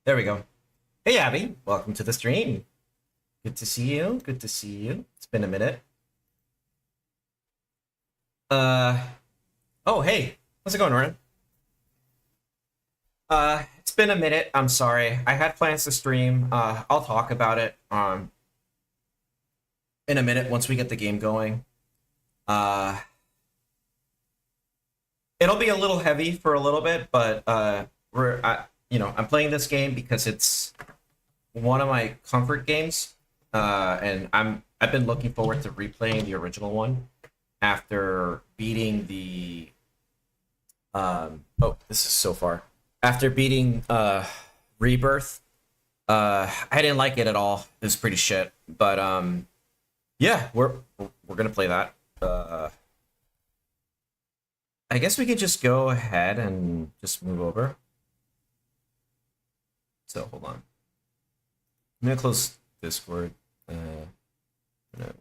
There we go. Hey, Abby. Welcome to the stream. Good to see you. Good to see you. It's been a minute. Oh, hey. How's it going, Ryan? It's been a minute. I'm sorry. I had plans to stream. I'll talk about it, in a minute once we get the game going. It'll be a little heavy for a little bit, but, I'm playing this game because it's one of my comfort games, and I've been looking forward to replaying the original one after beating the this is so far. After beating Rebirth, I didn't like it at all. It was pretty shit, but yeah, we're gonna play that. I guess we could just go ahead and just move over. So hold on. I'm gonna close Discord. I'm gonna do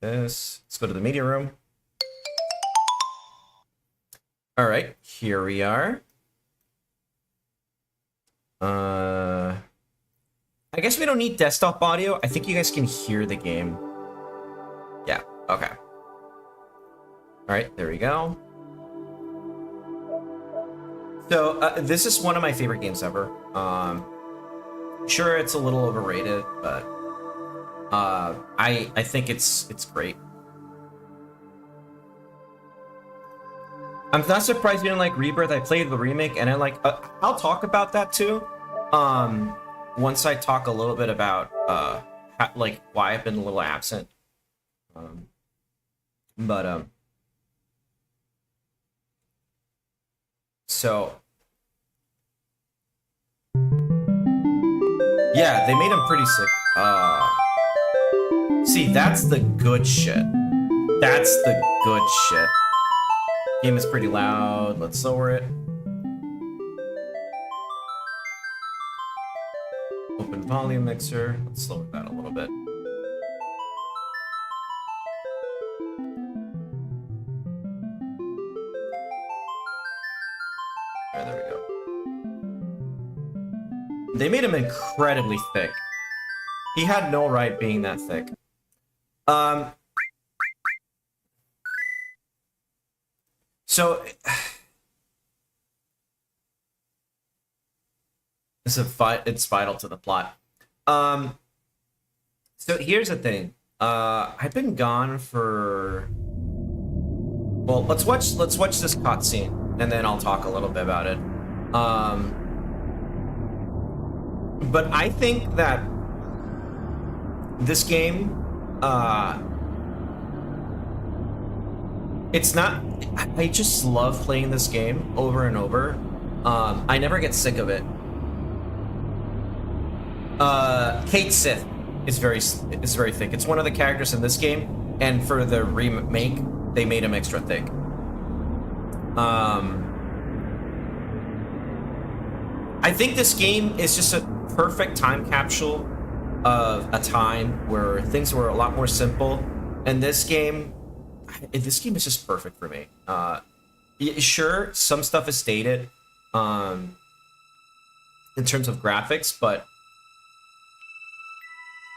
this. Let's go to the media room. All right, here we are. I guess we don't need desktop audio. I think you guys can hear the game. Yeah. Okay. All right, there we go. So this is one of my favorite games ever. Sure, it's a little overrated, but I think it's great. I'm not surprised you didn't like Rebirth. I played the remake, and I'll talk about that too. Once I talk a little bit about why I've been a little absent. So yeah, they made him pretty sick. See, that's the good shit. That's the good shit. Game is pretty loud. Let's lower it. Open volume mixer. Let's lower that a little bit. Alright, there we go. They made him incredibly thick. He had no right being that thick. So it's vital to the plot. So here's the thing. I've been gone for. Well, let's watch this cutscene, and then I'll talk a little bit about it. But I think that this game, it's not. I just love playing this game over and over. I never get sick of it. Kate Sith is very thick. It's one of the characters in this game, and for the remake, they made him extra thick. I think this game is just a perfect time capsule of a time where things were a lot more simple, and this game is just perfect for me. Sure, some stuff is dated in terms of graphics, but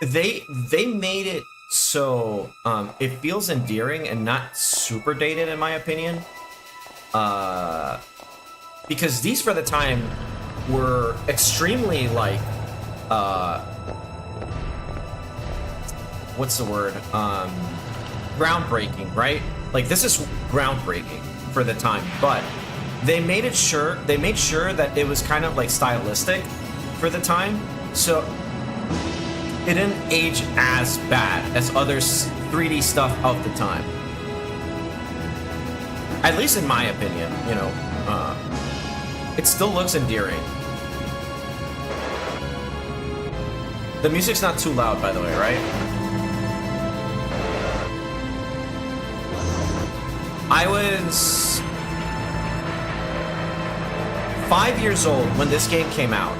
they made it so it feels endearing and not super dated, in my opinion. Because these for the time were extremely what's the word? Groundbreaking, right? Like, this is groundbreaking for the time, but they made sure that it was kind of like stylistic for the time, so it didn't age as bad as other 3D stuff of the time. At least in my opinion, it still looks endearing. The music's not too loud, by the way, right? I was 5 years old when this game came out.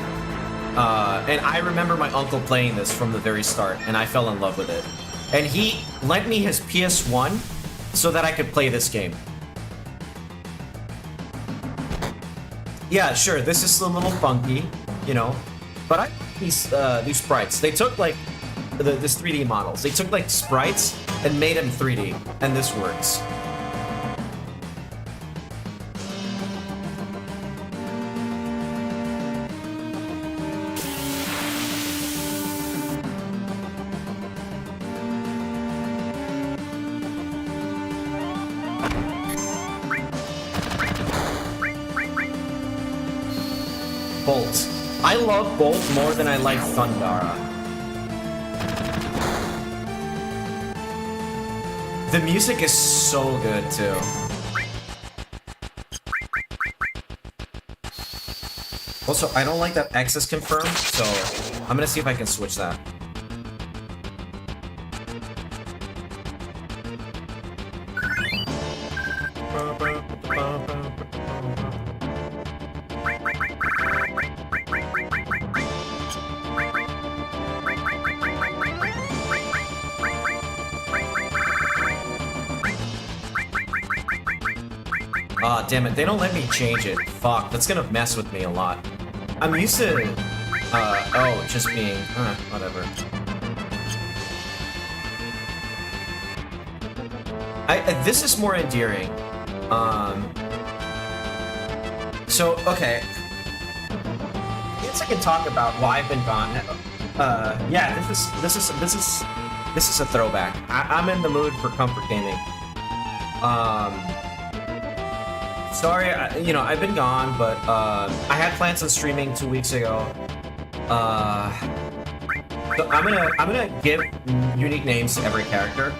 And I remember my uncle playing this from the very start, and I fell in love with it. And he lent me his PS1 so that I could play this game. Yeah, sure, this is a little funky. you know. But I these sprites. They took like this 3D models. They took like sprites and made them 3D, and this works. Bolt. I love Bolt more than I like Thundara. The music is so good too. Also, I don't like that X is confirmed, so I'm gonna see if I can switch that. Ah, damn it, they don't let me change it. Fuck, that's gonna mess with me a lot. I'm used to, oh, just being, whatever. This is more endearing. So, okay. I guess I can talk about why I've been gone. Yeah, this is a throwback. I'm in the mood for comfort gaming. Sorry, you know, I've been gone, but I had plans on streaming 2 weeks ago. So I'm gonna give unique names to every character.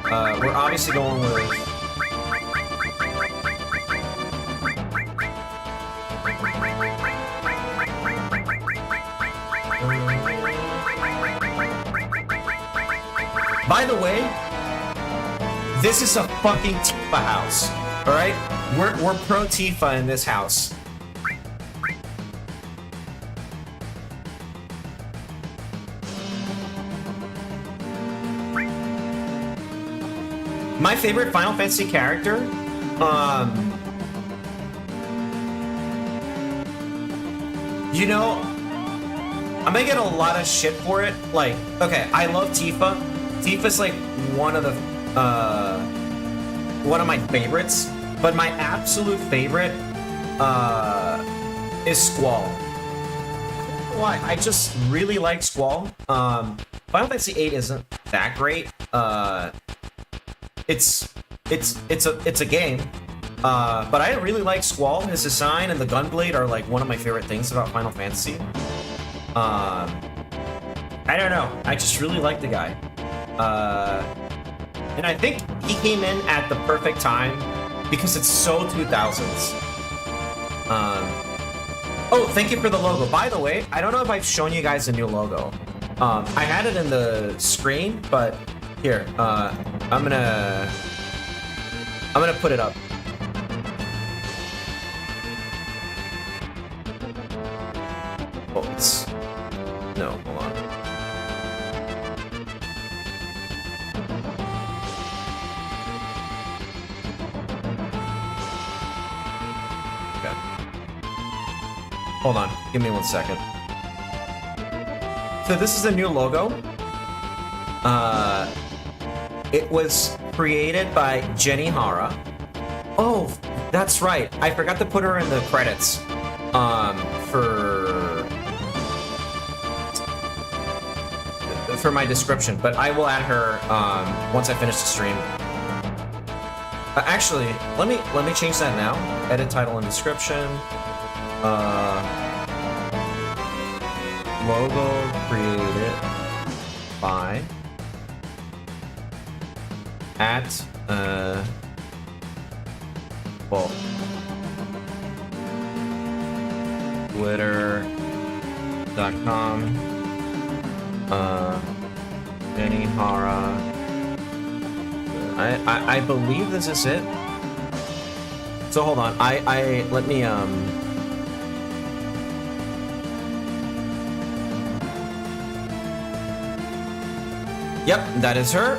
We're obviously going with By the way, this is a fucking Tifa house. All right, we're pro Tifa in this house. My favorite Final Fantasy character, you know, I'm gonna get a lot of shit for it. Like, okay, I love Tifa. Tifa's like one of my favorites. But my absolute favorite is Squall. Why? I just really like Squall. Final Fantasy VIII isn't that great. It's a game. But I really like Squall. His design and the Gunblade are like one of my favorite things about Final Fantasy. I don't know. I just really like the guy. And I think he came in at the perfect time. Because it's so 2000s. Oh, thank you for the logo. By the way, I don't know if I've shown you guys a new logo. I had it in the screen, but here, I'm gonna put it up. Oh, it's no, hold on. Hold on, give me 1 second. So this is a new logo. It was created by Jenny Hara. Oh, that's right. I forgot to put her in the credits. For my description, but I will add her once I finish the stream. Actually, let me change that now. Edit title and description. Logo created by at well, twitter.com Jenny Hara. I believe this is it. So hold on, let me Yep, that is her.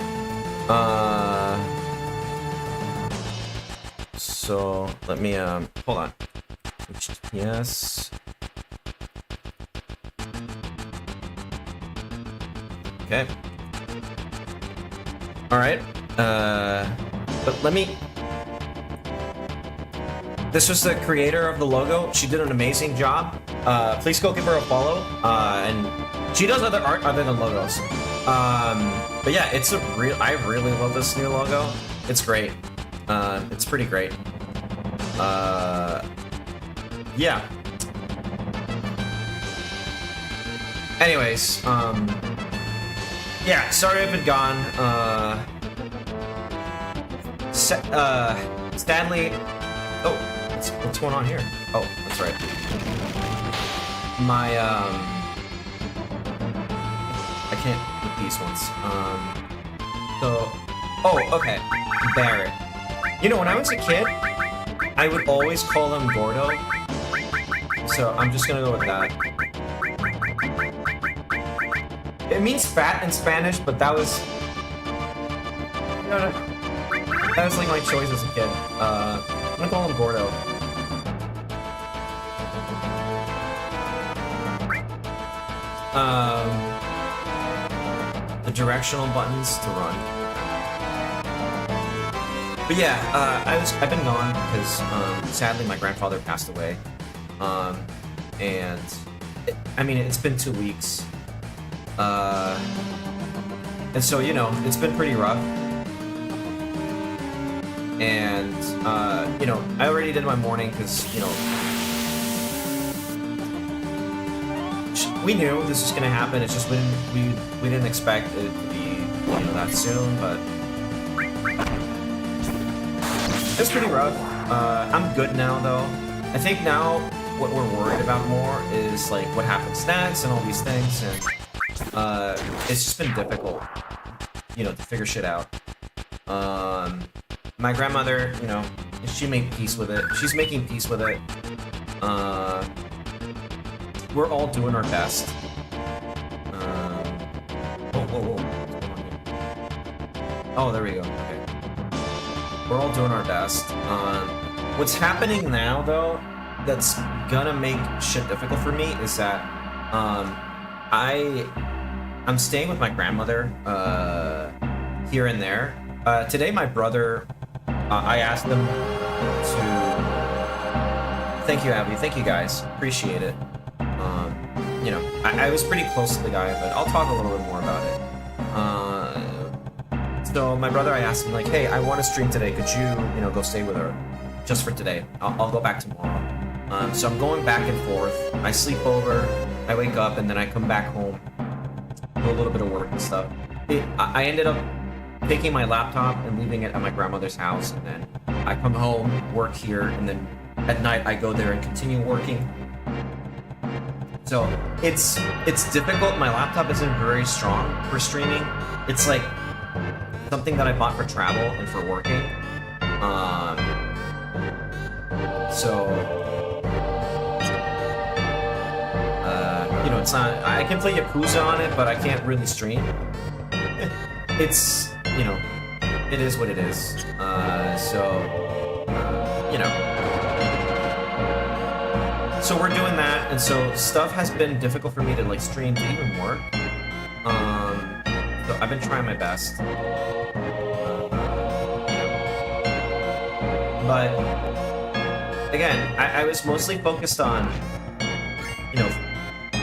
So let me hold on. Yes. Okay. Alright. But let me... This was the creator of the logo. She did an amazing job. Please go give her a follow. And she does other art other than logos. But yeah, it's a real... I really love this new logo. It's great. It's pretty great. Yeah. Anyways, yeah, sorry I've been gone. Stanley... Oh, what's going on here? Oh, that's right. My, I can't with these ones. So... Oh, okay. Barrett. You know, when I was a kid, I would always call him Gordo. So I'm just gonna go with that. It means fat in Spanish, but that was... No. That was like my choice as a kid. I'm gonna call him Gordo. The directional buttons to run. But yeah, I've been gone because sadly my grandfather passed away. And I mean it's been 2 weeks. And so, you know, it's been pretty rough. And, you know, I already did my morning because, you know, we knew this was going to happen. It's just we didn't expect it to be, you know, that soon, but it's pretty rough. I'm good now, though. I think now what we're worried about more is, like, what happens next and all these things, and it's just been difficult, you know, to figure shit out. My grandmother, you know, she made peace with it. She's making peace with it. We're all doing our best. Oh, there we go. Okay. We're all doing our best. What's happening now, though, that's gonna make shit difficult for me is that I'm staying with my grandmother here and there. Today, my brother, I asked him to... Thank you, Abby. Thank you, guys. Appreciate it. You know, I was pretty close to the guy, but I'll talk a little bit more about it. So my brother, I asked him, like, hey, I want to stream today. Could you, you know, go stay with her just for today? I'll go back tomorrow. So I'm going back and forth. I sleep over, I wake up, and then I come back home, do a little bit of work and stuff. I ended up taking my laptop and leaving it at my grandmother's house, and then I come home, work here, and then at night I go there and continue working. So it's difficult. My laptop isn't very strong for streaming. It's like something that I bought for travel and for working. You know, it's not... I can play Yakuza on it, but I can't really stream. It's, you know, it is what it is. You know. So we're doing that, and so stuff has been difficult for me to, like, stream to even work. So I've been trying my best. But, again, I was mostly focused on, you know,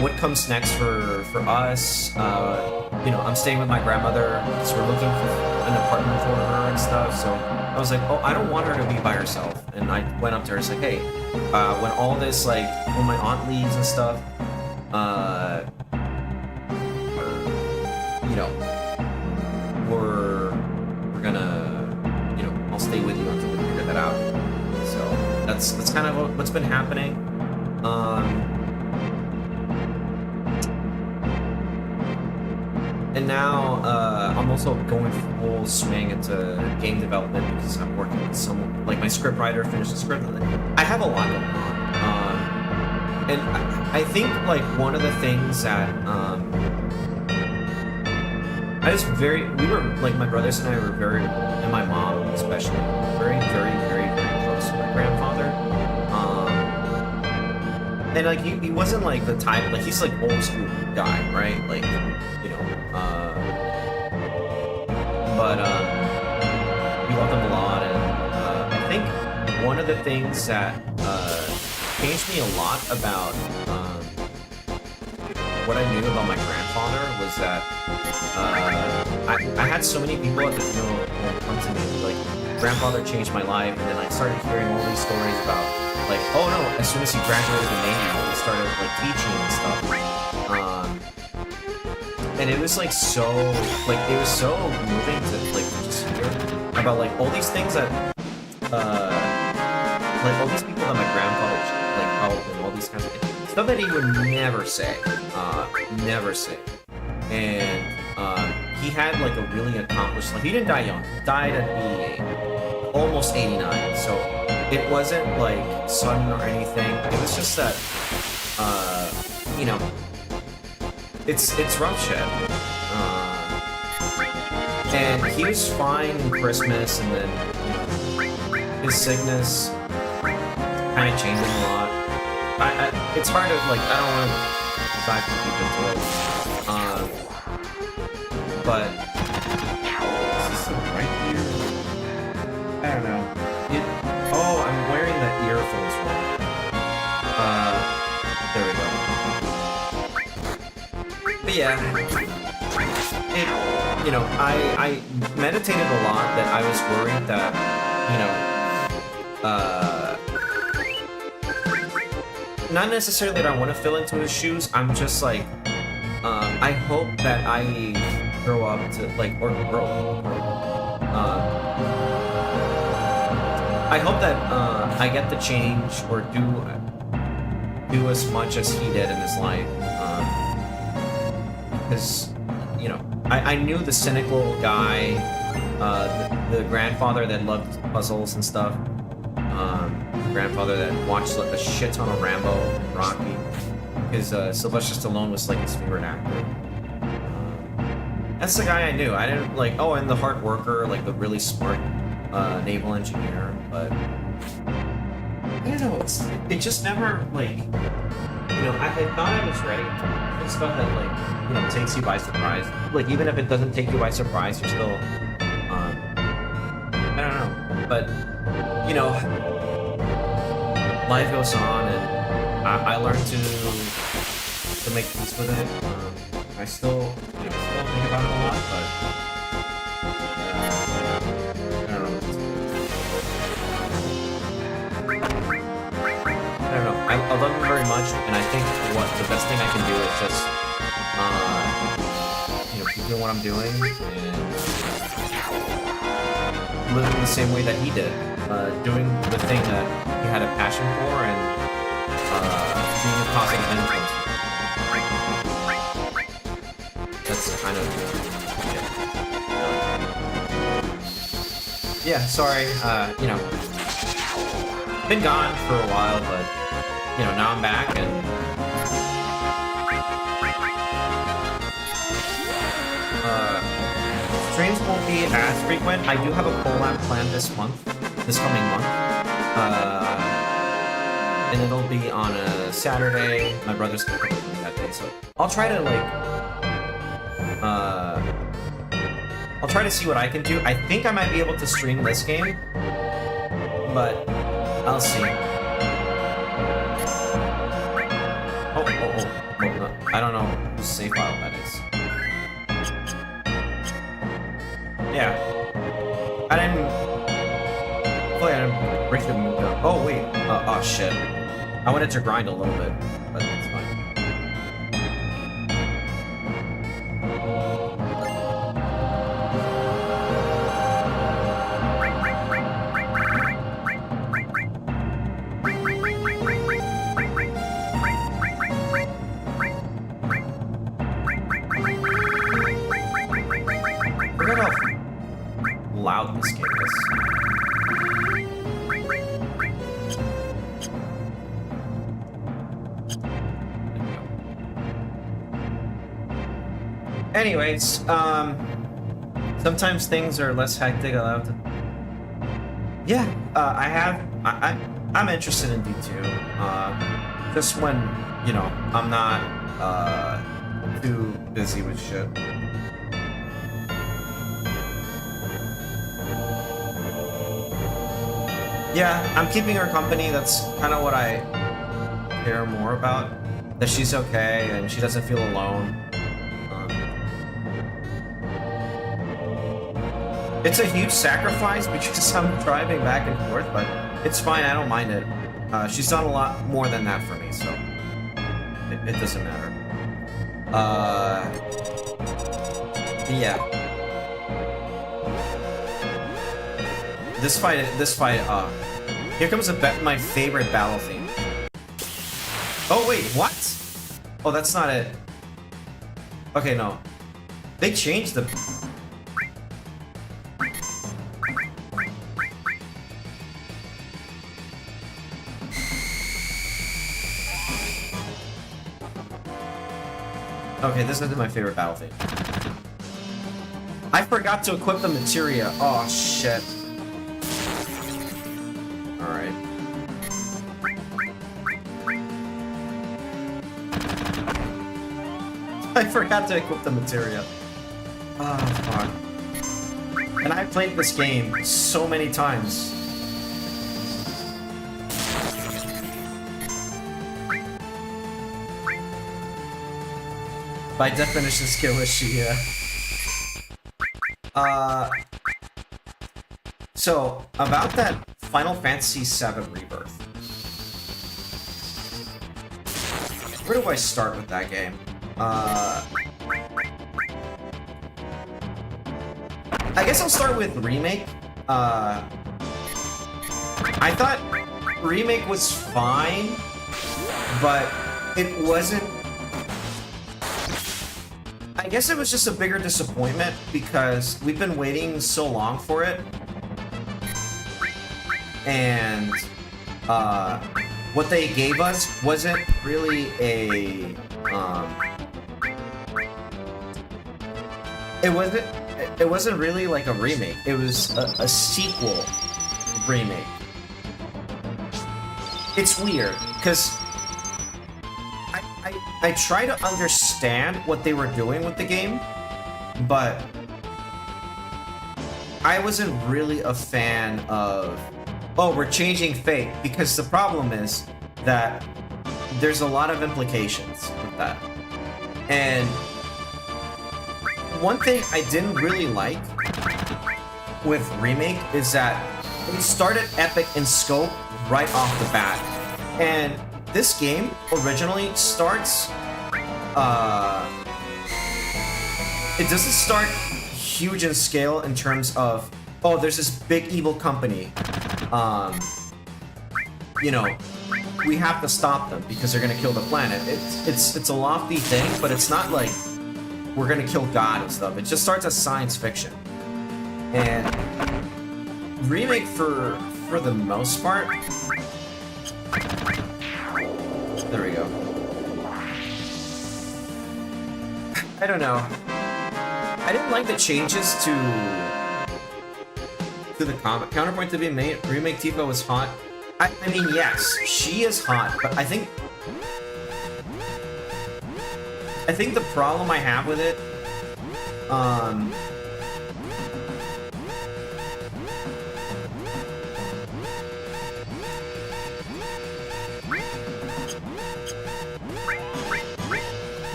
what comes next for us. You know, I'm staying with my grandmother, so we're looking for an apartment for her and stuff, so I was like, oh, I don't want her to be by herself. And I went up to her and said, hey, when all this, like, when my aunt leaves and stuff, you know, we're gonna, you know, I'll stay with you until we figure that out. So that's kind of what's been happening. And now I'm also going full swing into game development because I'm working with someone, like my script writer finished the script. I have a lot going on. And I think like one of the things that we were, like my brothers and I were very, and my mom especially, very, very, very, very close to my grandfather. and like he wasn't like the type, like he's like old school guy, right? Like, you know, but we loved him a lot, and I think one of the things that changed me a lot about what I knew about my grandfather was that I had so many people at the funeral come to me like, grandfather changed my life, and then I started hearing all these stories about like, oh no, as soon as he graduated the Navy, he started like teaching and stuff. And it was like so, like it was so moving to like just hear about like all these things that like all these people that my grandfather like helped and all these kinds of things, stuff that he would never say, and he had like a really accomplished, like he didn't die young, he died at 88, almost 89, so it wasn't like sudden or anything. It was just that you know, it's rough shit. And he was fine in Christmas, and then you know, his sickness kind of changed him a lot. It's hard to like, I don't want to dive too deep into it. But is this the right ear? I don't know. Oh, I'm wearing the earphones wrong. There we go. But yeah, you know, I meditated a lot, that I was worried that, you know, not necessarily that I want to fill into his shoes. I'm just like, I hope that I grow up to like, or grow. I hope that I get to change or do as much as he did in his life, because you know, I knew the cynical guy, the grandfather that loved puzzles and stuff, the grandfather that watched like a shit ton of Rambo and Rocky, because Sylvester Stallone was like his favorite actor. That's the guy I knew. I didn't like, oh, and the hard worker, like the really smart naval engineer, but I don't know, it just never, like, you know, I thought I was ready. It's stuff that, like, you know, takes you by surprise. Like, even if it doesn't take you by surprise, you're still, I don't know. But, you know, life goes on, and I learned to make peace with it. I still, you know, think about it a lot, but I don't know. I love him very much, and I think the best thing I can do is just, you know, keep doing what I'm doing and living the same way that he did, doing the thing that he had a passion for, and being a positive influence. That's kind of it. Yeah, sorry, you know, been gone for a while, but you know, now I'm back, and streams won't be as frequent. I do have a collab planned this coming month, and it'll be on a Saturday. My brother's gonna come with me that day, so I'll try to like, I'll try to see what I can do. I think I might be able to stream this game, but I'll see. Oh, I don't know whose save file that is. Yeah. Hopefully I didn't break the move down. Oh, wait. Oh, shit. I wanted to grind a little bit, but it's fine. Forget how loud this game is. Anyways, sometimes things are less hectic. Yeah, I'm interested in D2. Just when, you know, I'm not too busy with shit. Yeah, I'm keeping her company. That's kind of what I care more about. That she's okay and she doesn't feel alone. It's a huge sacrifice because I'm driving back and forth, but it's fine. I don't mind it. She's done a lot more than that for me, so it doesn't matter. Yeah. This fight, here comes my favorite battle theme. Oh wait, what? Oh, that's not it. Okay, no. They changed the... Okay, this isn't my favorite battle theme. I forgot to equip the materia. Oh, shit. Alright. I forgot to equip the materia. Oh, fuck. And I played this game so many times. By definition, skill issue, yeah. So, about that Final Fantasy VII Rebirth. Where do I start with that game? I guess I'll start with Remake. I thought Remake was fine, but it wasn't... I guess it was just a bigger disappointment because we've been waiting so long for it. And what they gave us wasn't really a it wasn't really like a remake. It was a sequel remake. It's weird because I try to understand what they were doing with the game, but I wasn't really a fan of, oh, we're changing fate, because the problem is that there's a lot of implications with that. And one thing I didn't really like with Remake is that it started epic in scope right off the bat. And this game originally starts, it doesn't start huge in scale in terms of, oh, there's this big evil company. You know, we have to stop them because they're gonna kill the planet. It's a lofty thing, but it's not like we're gonna kill God and stuff. It just starts as science fiction. And Remake, for the most part, there we go. I don't know. I didn't like the changes to the counterpoint to be made. Remake Tifa was hot. I mean, yes, she is hot, but I think the problem I have with it,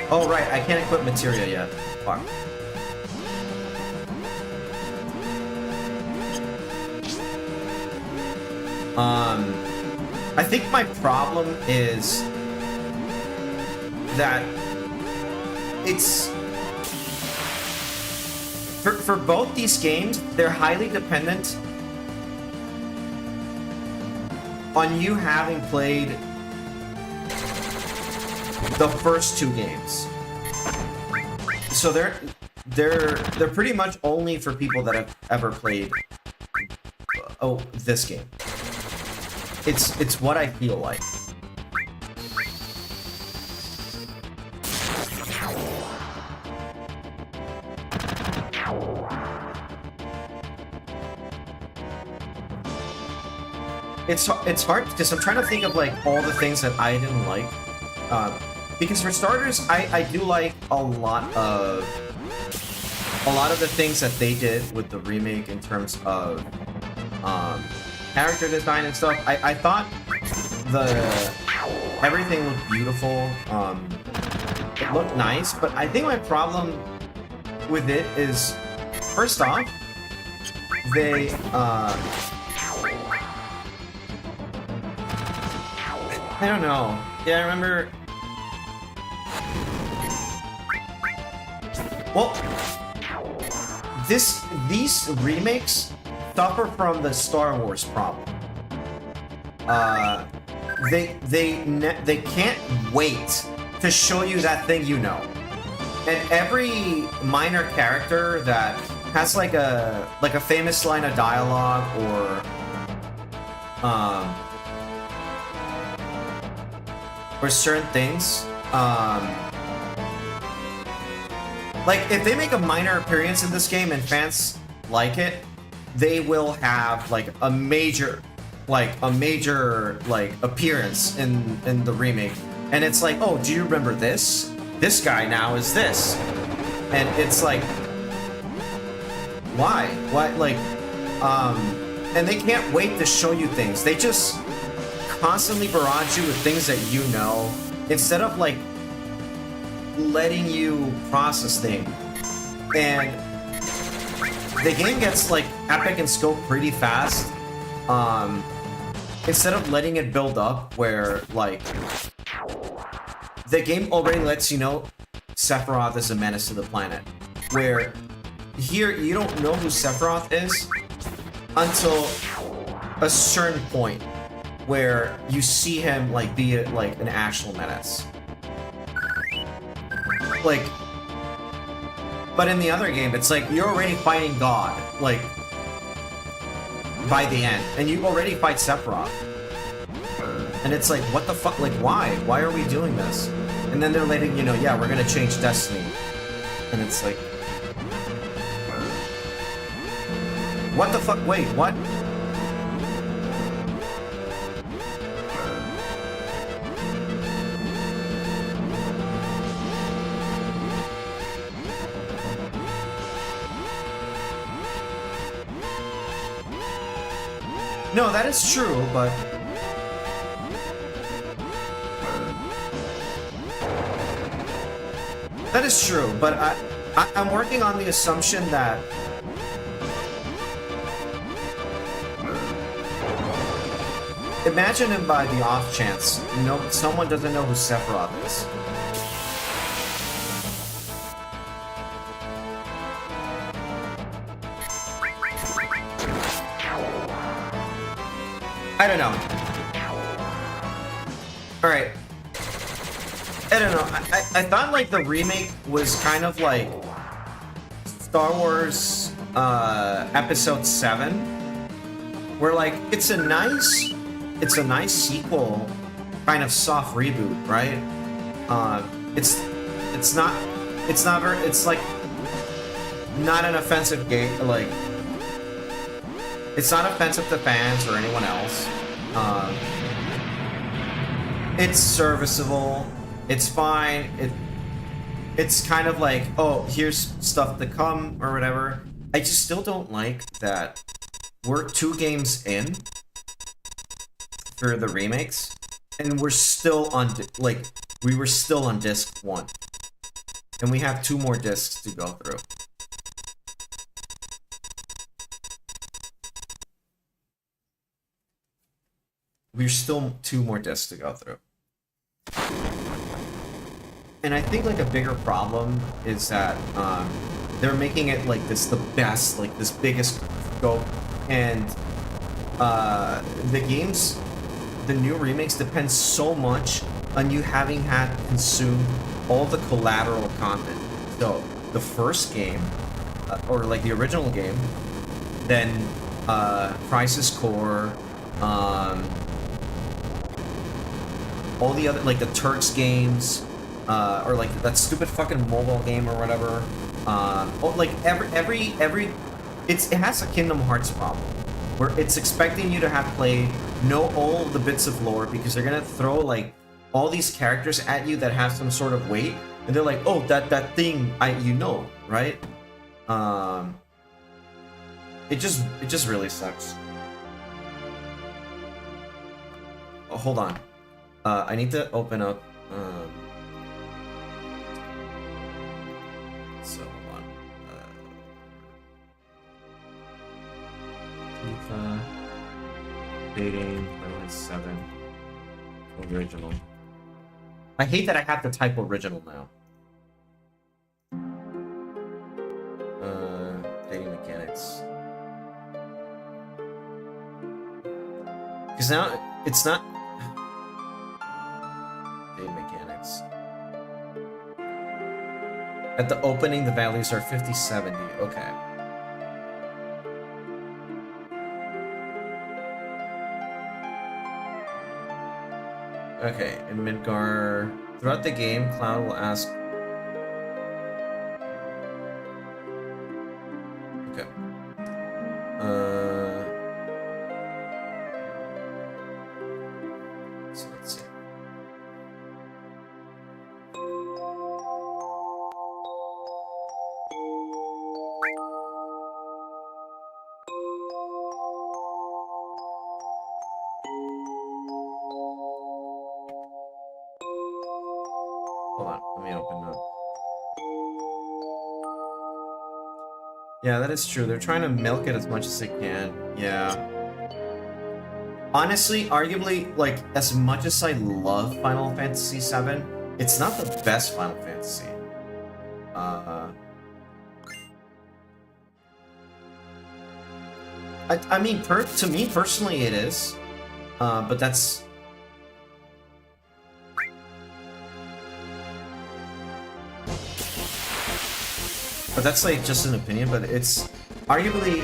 oh right, I can't equip materia yet. Fuck. I think my problem is that it's for both these games, they're highly dependent on you having played the first two games. So they're pretty much only for people that have ever played this game. It's what I feel like. it's hard because I'm trying to think of like all the things that I didn't like. Because for starters, I do like a lot of the things that they did with the remake in terms of character design and stuff. I thought everything looked beautiful. It looked nice, but I think my problem with it is, first off, they I don't know. Yeah, I remember. Well, these remakes suffer from the Star Wars problem. They can't wait to show you that thing you know. And every minor character that has like a famous line of dialogue or certain things, like if they make a minor appearance in this game and fans like it, they will have like a major appearance in the remake. And it's like, oh, do you remember this? This guy now is this. And it's like, why? What, like, and they can't wait to show you things. They just constantly barrage you with things that you know, instead of like letting you process things. And the game gets like epic in scope pretty fast. Instead of letting it build up, where like the game already lets you know Sephiroth is a menace to the planet. Where here you don't know who Sephiroth is until a certain point where you see him like be like an actual menace. Like, but in the other game, it's like you're already fighting God, like by the end, and you already fight Sephiroth. And it's like, what the fuck? Like, why? Why are we doing this? And then they're letting you know, yeah, we're gonna change Destiny. And it's like, what the fuck? Wait, what? No, that is true, but that is true, but I'm working on the assumption that imagine him by the off chance, you know, someone doesn't know who Sephiroth is. I don't know. Alright. I don't know. I thought like the remake was kind of like Star Wars Episode 7. Where like it's a nice sequel, kind of soft reboot, right? It's like not an offensive game, like it's not offensive to fans or anyone else. It's serviceable. It's fine. It's kind of like, oh, here's stuff to come or whatever. I just still don't like that we're 2 games in for the remakes, and we're still on we were still on disc 1, and we have 2 more discs to go through. We're still 2 more discs to go through. And I think like a bigger problem is that they're making it like this the best, like this biggest scope, and the new remakes depend so much on you having had to consume all the collateral content. So the first game, or like the original game, then Crisis Core, all the other, like the Turks games, or like that stupid fucking mobile game or whatever. Like every it has a Kingdom Hearts problem, where it's expecting you to have played, know all the bits of lore, because they're gonna throw like all these characters at you that have some sort of weight, and they're like, oh, that thing, you know, right? It just really sucks. Oh, hold on. I need to open up. So hold on. FIFA dating 7 original. I hate that I have to type original now. Dating mechanics. Because now it's not. Dating mechanics. At the opening, the values are 50-70. Okay. Okay, in Midgar, throughout the game, Cloud will ask. Okay. So let's see. Hold on, let me open up. Yeah, that is true. They're trying to milk it as much as they can. Yeah. Honestly, arguably, like, as much as I love Final Fantasy VII, it's not the best Final Fantasy. I mean, to me personally, it is. But that's. But that's like just an opinion, but it's arguably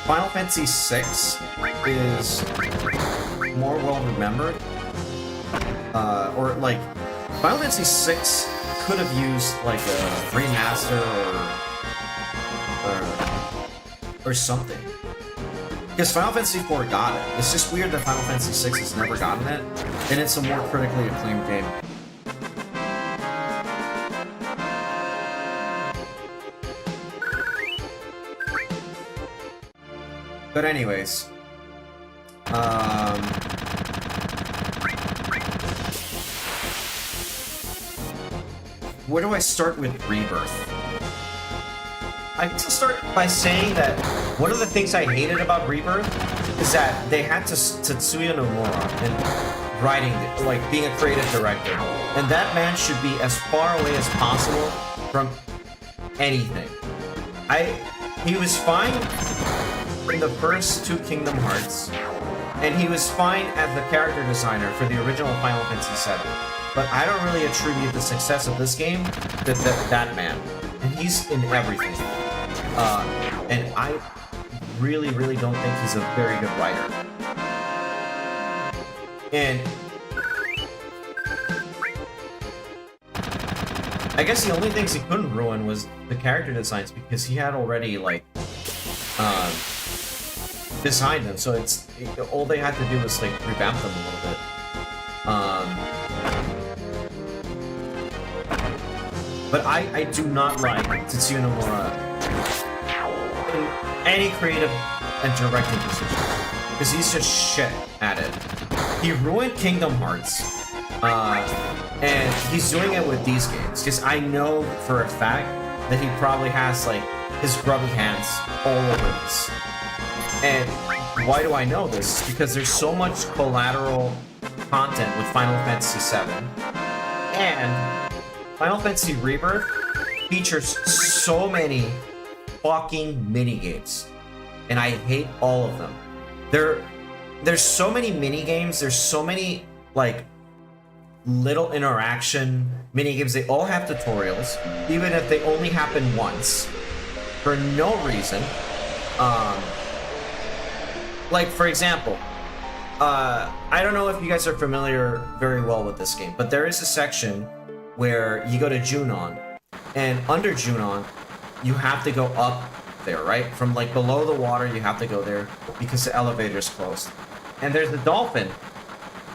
Final Fantasy VI is more well remembered. Or like Final Fantasy VI could have used like a remaster or something. Because Final Fantasy IV got it. It's just weird that Final Fantasy VI has never gotten it, and it's a more critically acclaimed game. But anyways, where do I start with Rebirth? I can start by saying that one of the things I hated about Rebirth is that they had Tetsuya Nomura in writing, like being a creative director, and that man should be as far away as possible from anything. He was fine in the first 2 Kingdom Hearts, and he was fine as the character designer for the original Final Fantasy VII. But I don't really attribute the success of this game to that man. And he's in everything. And I really, really don't think he's a very good writer. And I guess the only things he couldn't ruin was the character designs, because he had already, like, designed them, so all they had to do was like revamp them a little bit. But I do not like Tetsuya Nomura in any creative and directing position, because he's just shit at it. He ruined Kingdom Hearts, and he's doing it with these games, because I know for a fact that he probably has like his grubby hands all over this. And why do I know this? Because there's so much collateral content with Final Fantasy VII, and Final Fantasy Rebirth features so many fucking minigames, and I hate all of them. There's so many minigames, there's so many like little interaction minigames. They all have tutorials, even if they only happen once for no reason. Like, for example, I don't know if you guys are familiar very well with this game, but there is a section where you go to Junon, and under Junon, you have to go up there, right? From like below the water, you have to go there because the elevator's closed. And there's a dolphin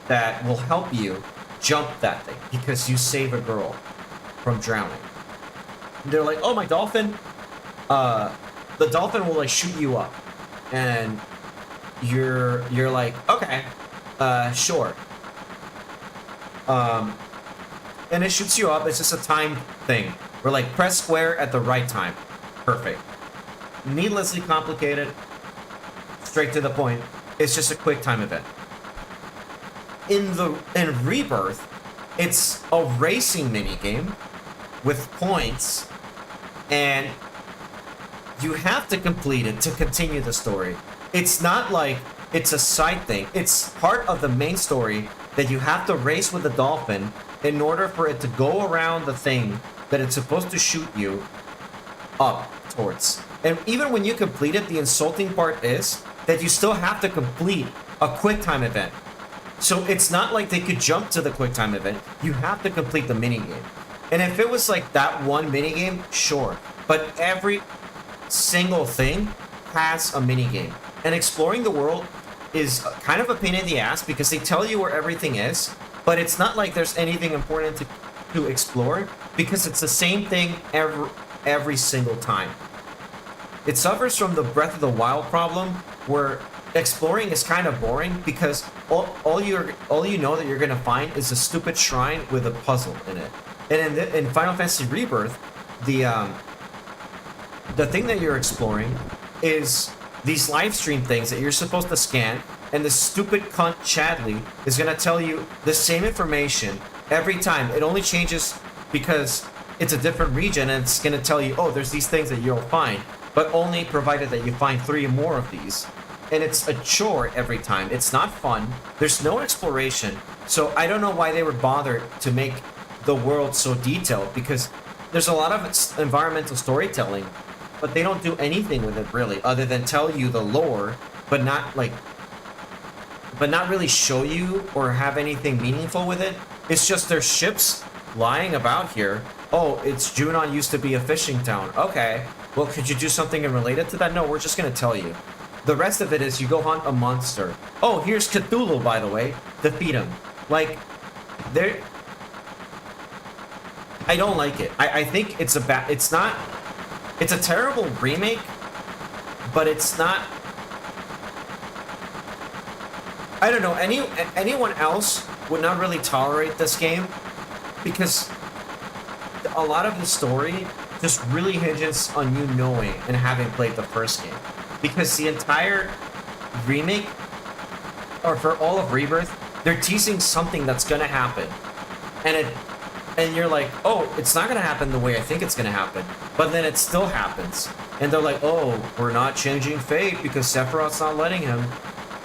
that will help you jump that thing because you save a girl from drowning. And they're like, oh, my dolphin. The dolphin will like shoot you up, and you're like, okay, sure. And it shoots you up. It's just a time thing. We're like, press square at the right time. Perfect. Needlessly complicated. Straight to the point. It's just a quick time event. In Rebirth, it's a racing minigame with points, and you have to complete it to continue the story. It's not like it's a side thing. It's part of the main story that you have to race with the dolphin in order for it to go around the thing that it's supposed to shoot you up towards. And even when you complete it, the insulting part is that you still have to complete a quick time event. So it's not like they could jump to the quick time event. You have to complete the minigame. And if it was like that one minigame, sure. But every single thing has a minigame. And exploring the world is kind of a pain in the ass because they tell you where everything is, but it's not like there's anything important to explore because it's the same thing every single time. It suffers from the Breath of the Wild problem where exploring is kind of boring because all you know that you're gonna find is a stupid shrine with a puzzle in it. And in Final Fantasy Rebirth, the thing that you're exploring is these live stream things that you're supposed to scan, and the stupid cunt Chadley is gonna tell you the same information every time. It only changes because it's a different region, and it's gonna tell you, oh, there's these things that you'll find, but only provided that you find 3 more of these. And it's a chore every time. It's not fun. There's no exploration. So I don't know why they were bothered to make the world so detailed, because there's a lot of environmental storytelling, but they don't do anything with it really, other than tell you the lore, but not really show you or have anything meaningful with it. It's just there's ships lying about here. Oh, it's Junon used to be a fishing town. Okay, well, could you do something related to that? No, we're just gonna tell you. The rest of it is you go hunt a monster. Oh, here's Cthulhu, by the way. Defeat him. Like, there. I don't like it. I think it's it's not. It's a terrible remake, but it's not. I don't know. Anyone else would not really tolerate this game because a lot of the story just really hinges on you knowing and having played the first game. Because the entire remake, or for all of Rebirth, they're teasing something that's gonna happen, and you're like, oh, it's not gonna happen the way I think it's gonna happen, but then it still happens, and they're like, oh, we're not changing fate because Sephiroth's not letting him,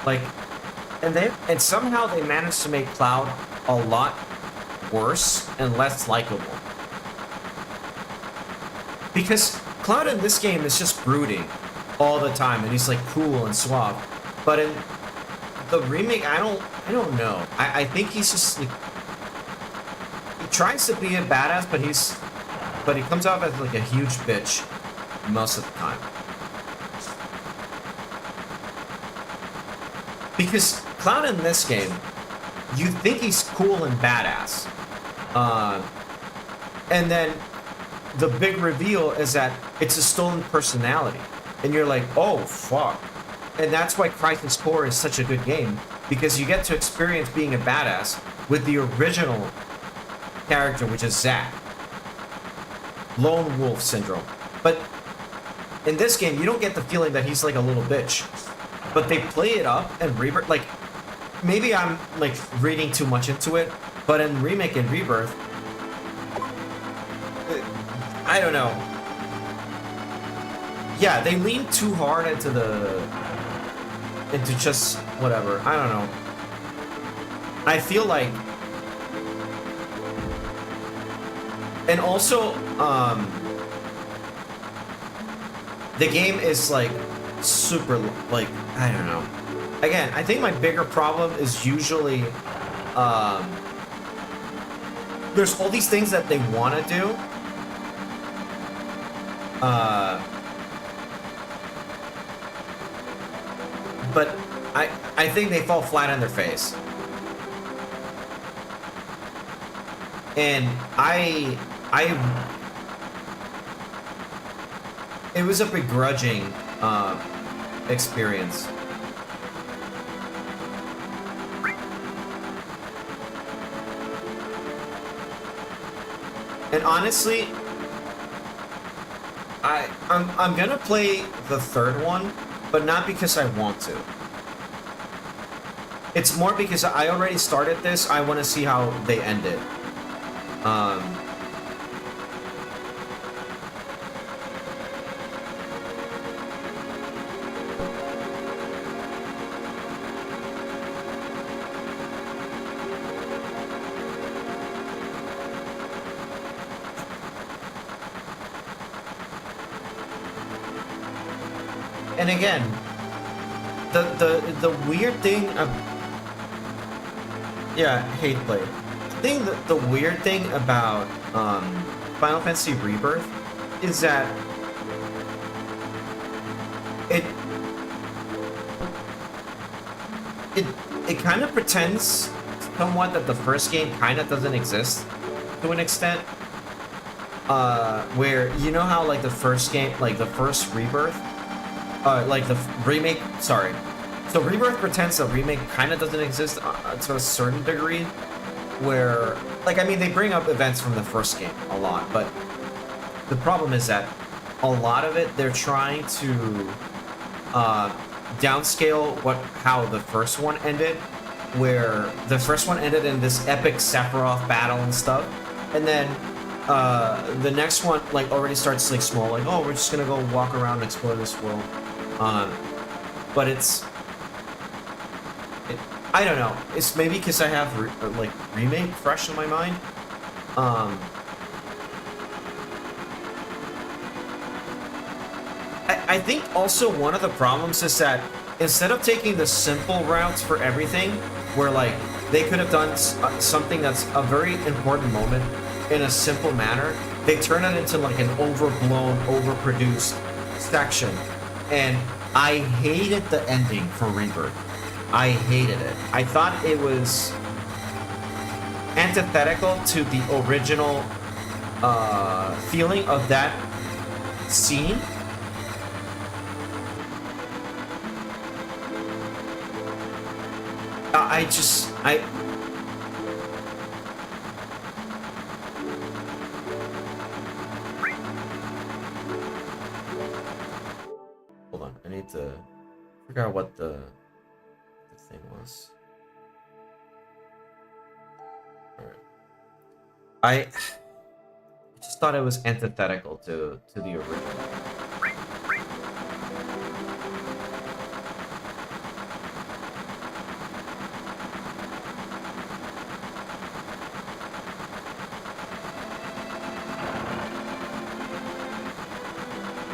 like, and somehow they managed to make Cloud a lot worse and less likable, because Cloud in this game is just brooding all the time, and he's like cool and suave. But in the remake, I don't know. I think he's just like, he tries to be a badass, but he comes off as like a huge bitch most of the time. Because Cloud in this game, you think he's cool and badass, and then the big reveal is that it's a stolen personality. And you're like, oh, fuck. And that's why Crisis Core is such a good game, because you get to experience being a badass with the original character, which is Zack. Lone Wolf Syndrome. But in this game, you don't get the feeling that he's like a little bitch. But they play it up and Rebirth, like, maybe I'm like reading too much into it, but in Remake and Rebirth, I don't know. Yeah, they lean too hard into just whatever. I don't know. I feel like, and also, the game is like super, like, I don't know. Again, I think my bigger problem is usually, there's all these things that they want to do, but I think they fall flat on their face. And it was a begrudging experience. And honestly, I'm gonna play the third one, but not because I want to. It's more because I already started this. I want to see how they end it. And again, the weird thing of hate play. The weird thing about Final Fantasy Rebirth is that it kind of pretends somewhat that the first game kind of doesn't exist to an extent. Where you know how like the first game, like the first Rebirth, like the remake. Sorry. So Rebirth pretends the remake kind of doesn't exist to a certain degree, where, like, I mean, they bring up events from the first game a lot, but the problem is that a lot of it, they're trying to downscale how the first one ended, where the first one ended in this epic Sephiroth battle and stuff, and then the next one, like, already starts, like, small, like, oh, we're just gonna go walk around and explore this world, but it's... I don't know. It's maybe because I have like remake fresh in my mind. I think also one of the problems is that instead of taking the simple routes for everything, where like they could have done something that's a very important moment in a simple manner, they turn it into like an overblown, overproduced section. And I hated the ending for Rebirth. I hated it. I thought it was antithetical to the original feeling of that scene. Hold on, I need to figure out what the thing was. Alright. I just thought it was antithetical to the original.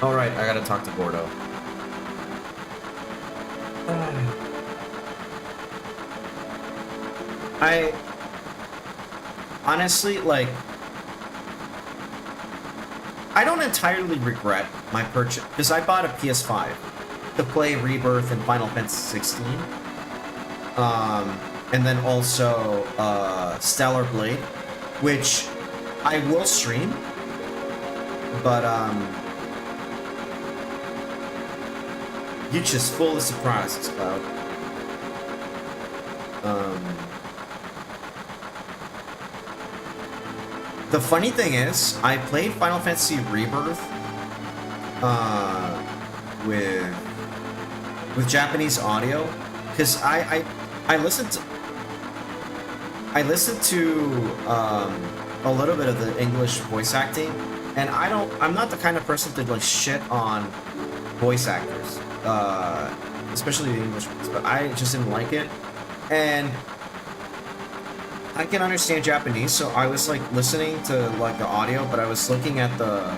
Alright, I gotta talk to Gordo. I honestly, like, I don't entirely regret my purchase, because I bought a PS5 to play Rebirth and Final Fantasy 16. And then also Stellar Blade, which I will stream, but you're just full of surprises, Cloud. The funny thing is, I played Final Fantasy Rebirth with Japanese audio, because I listened to a little bit of the English voice acting, and I'm not the kind of person to like shit on voice actors, especially the English ones, but I just didn't like it, and I can understand Japanese, so I was like listening to like the audio, but I was looking at the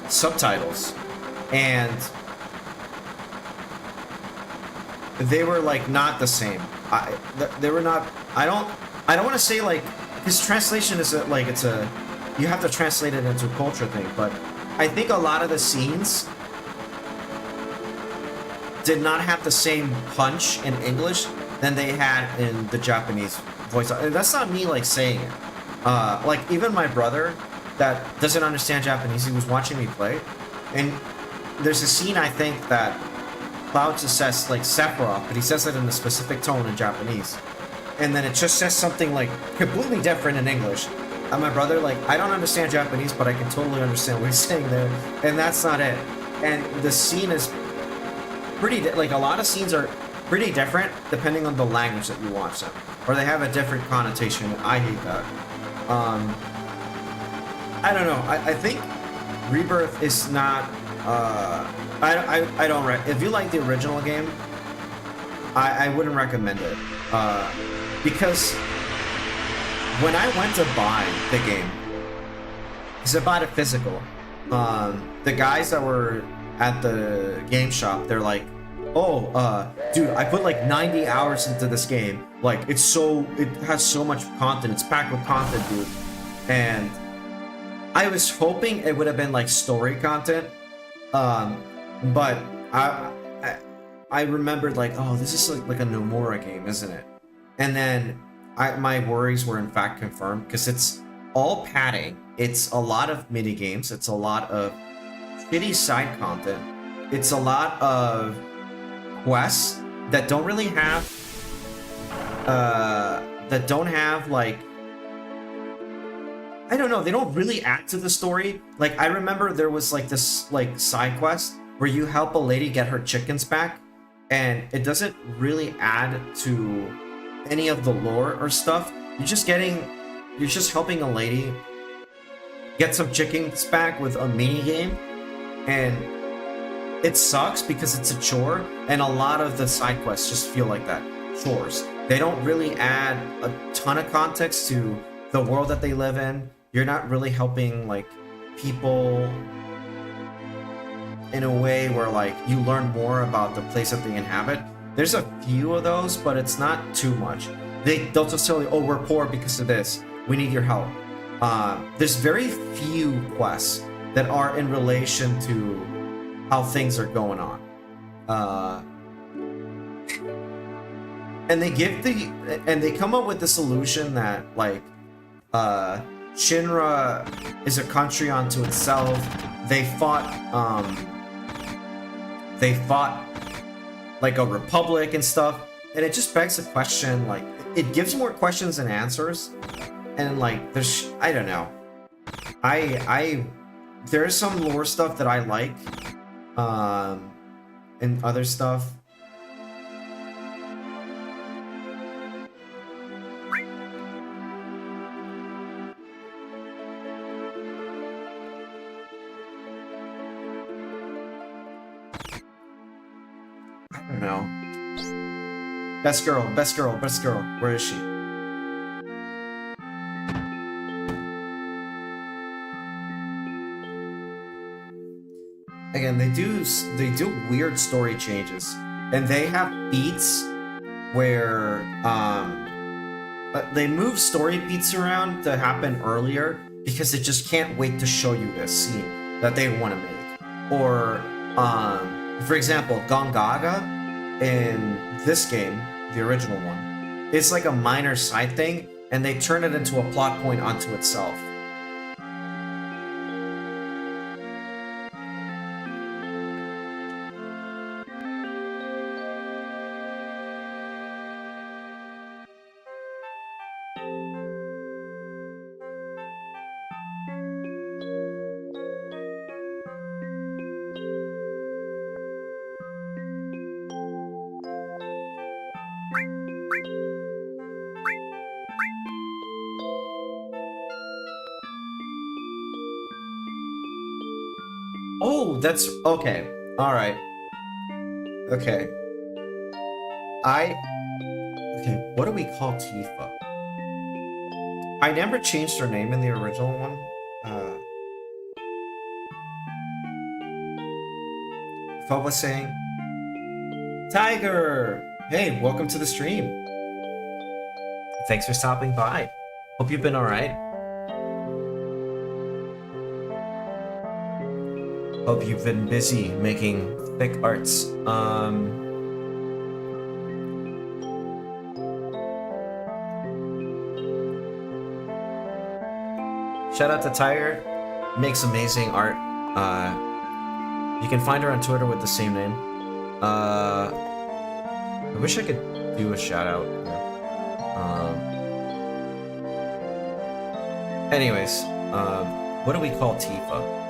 subtitles, and they were like not the same. They were not. I don't want to say like, his translation is like it's a you have to translate it into a culture thing. But I think a lot of the scenes did not have the same punch in English than they had in the Japanese voice. And that's not me like saying it. Like even my brother that doesn't understand Japanese, he was watching me play, and there's a scene I think that Cloud just says like Sephiroth, but he says it in a specific tone in Japanese, and then it just says something like completely different in English. And my brother, like, I don't understand Japanese, but I can totally understand what he's saying there, and that's not it. And the scene is pretty like a lot of scenes are pretty different depending on the language that you watch them, or they have a different connotation. I hate that. I don't know. I think Rebirth is not. I don't. If you like the original game, I wouldn't recommend it. Because when I went to buy the game, because I bought it physical, the guys that were at the game shop, they're like, oh, dude, I put like 90 hours into this game. Like, it has so much content. It's packed with content, dude. And I was hoping it would have been like story content. But I remembered like, oh, this is like a Nomura game, isn't it? And then my worries were in fact confirmed, because it's all padding. It's a lot of mini games. It's a lot of shitty side content. It's a lot of quests that don't really have like, I don't know, they don't really add to the story. Like, I remember there was like this like side quest where you help a lady get her chickens back, and it doesn't really add to any of the lore or stuff. You're just helping a lady get some chickens back with a mini game, and it sucks because it's a chore, and a lot of the side quests just feel like that, chores. They don't really add a ton of context to the world that they live in. You're not really helping like people in a way where like you learn more about the place that they inhabit. There's a few of those, but it's not too much. They'll just tell you, oh, we're poor because of this, we need your help. There's very few quests that are in relation to how things are going on. And they come up with the solution that like Shinra is a country unto itself. They fought like a republic and stuff, and it just begs the question, like, it gives more questions than answers. And like there's, I don't know, there's some lore stuff that I like, and other stuff. I don't know. Best girl. Where is she? Again, they do weird story changes, and they have beats where they move story beats around to happen earlier because they just can't wait to show you this scene that they want to make. Or for example, Gongaga in this game, the original one, it's like a minor side thing, and they turn it into a plot point unto itself. Oh, that's okay. All right. Okay. Okay, what do we call Tifa? I never changed her name in the original one. If I was saying, Tiger! Hey, welcome to the stream. Thanks for stopping by. Hope you've been alright. Hope you've been busy making thick arts. Shout out to Tyre, makes amazing art. You can find her on Twitter with the same name. I wish I could do a shout out. Anyways, what do we call Tifa?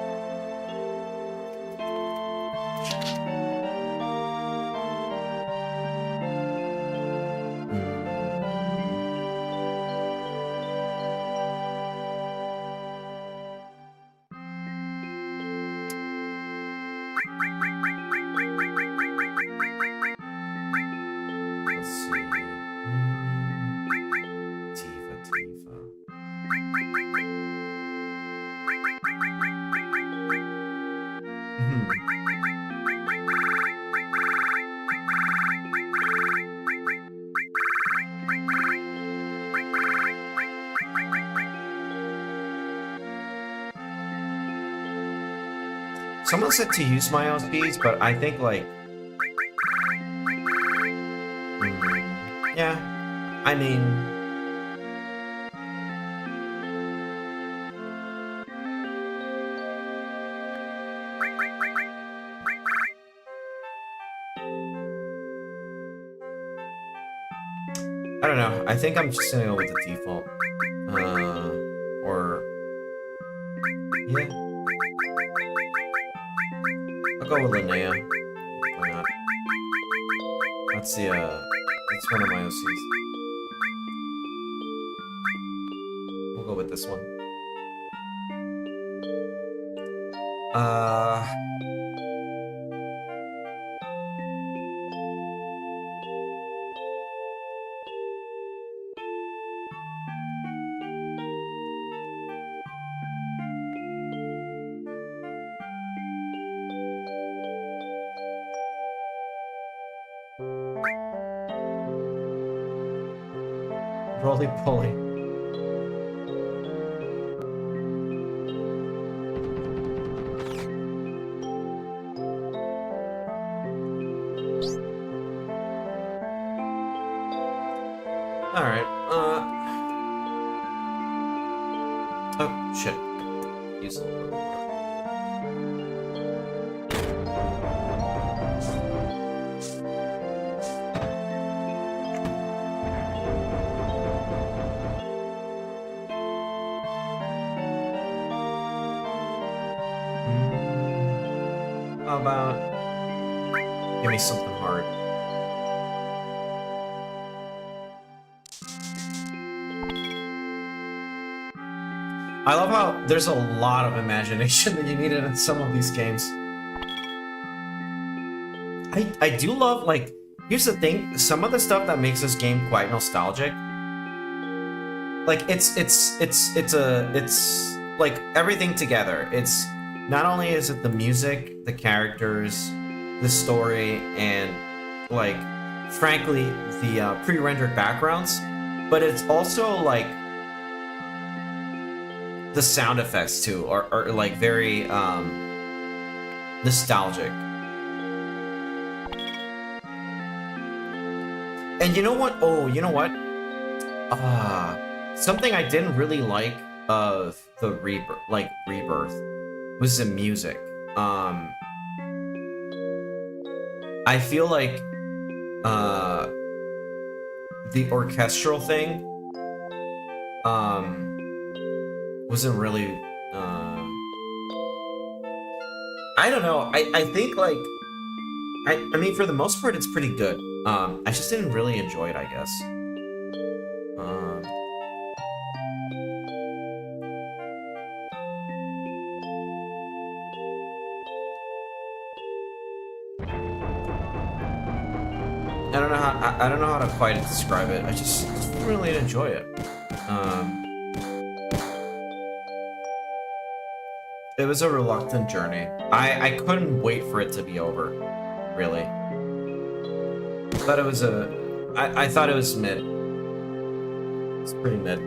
Someone said to use my own speeds, but I think like, yeah, I mean, I don't know. I think I'm just gonna go with the default, or yeah. I'll go with Linnea. Why not? That's the, that's one of my OCs. We'll go with this one. Roly poly. Alright, oh, shit. Use a little bit more. How about give me something hard? I love how there's a lot of imagination that you needed in some of these games. I do love, like, here's the thing, some of the stuff that makes this game quite nostalgic. Like it's like everything together. It's not only is it the music, the characters, the story, and like frankly the pre-rendered backgrounds, but it's also like the sound effects too are like very nostalgic. And you know what? Oh, you know what? Something I didn't really like of the Rebirth was the music. I feel like the orchestral thing wasn't really I don't know. I think like I mean for the most part it's pretty good. I just didn't really enjoy it, I guess. I don't know how to quite describe it. I just didn't really enjoy it. It was a reluctant journey. I couldn't wait for it to be over, really. But it was I thought it was mid. It's pretty mid.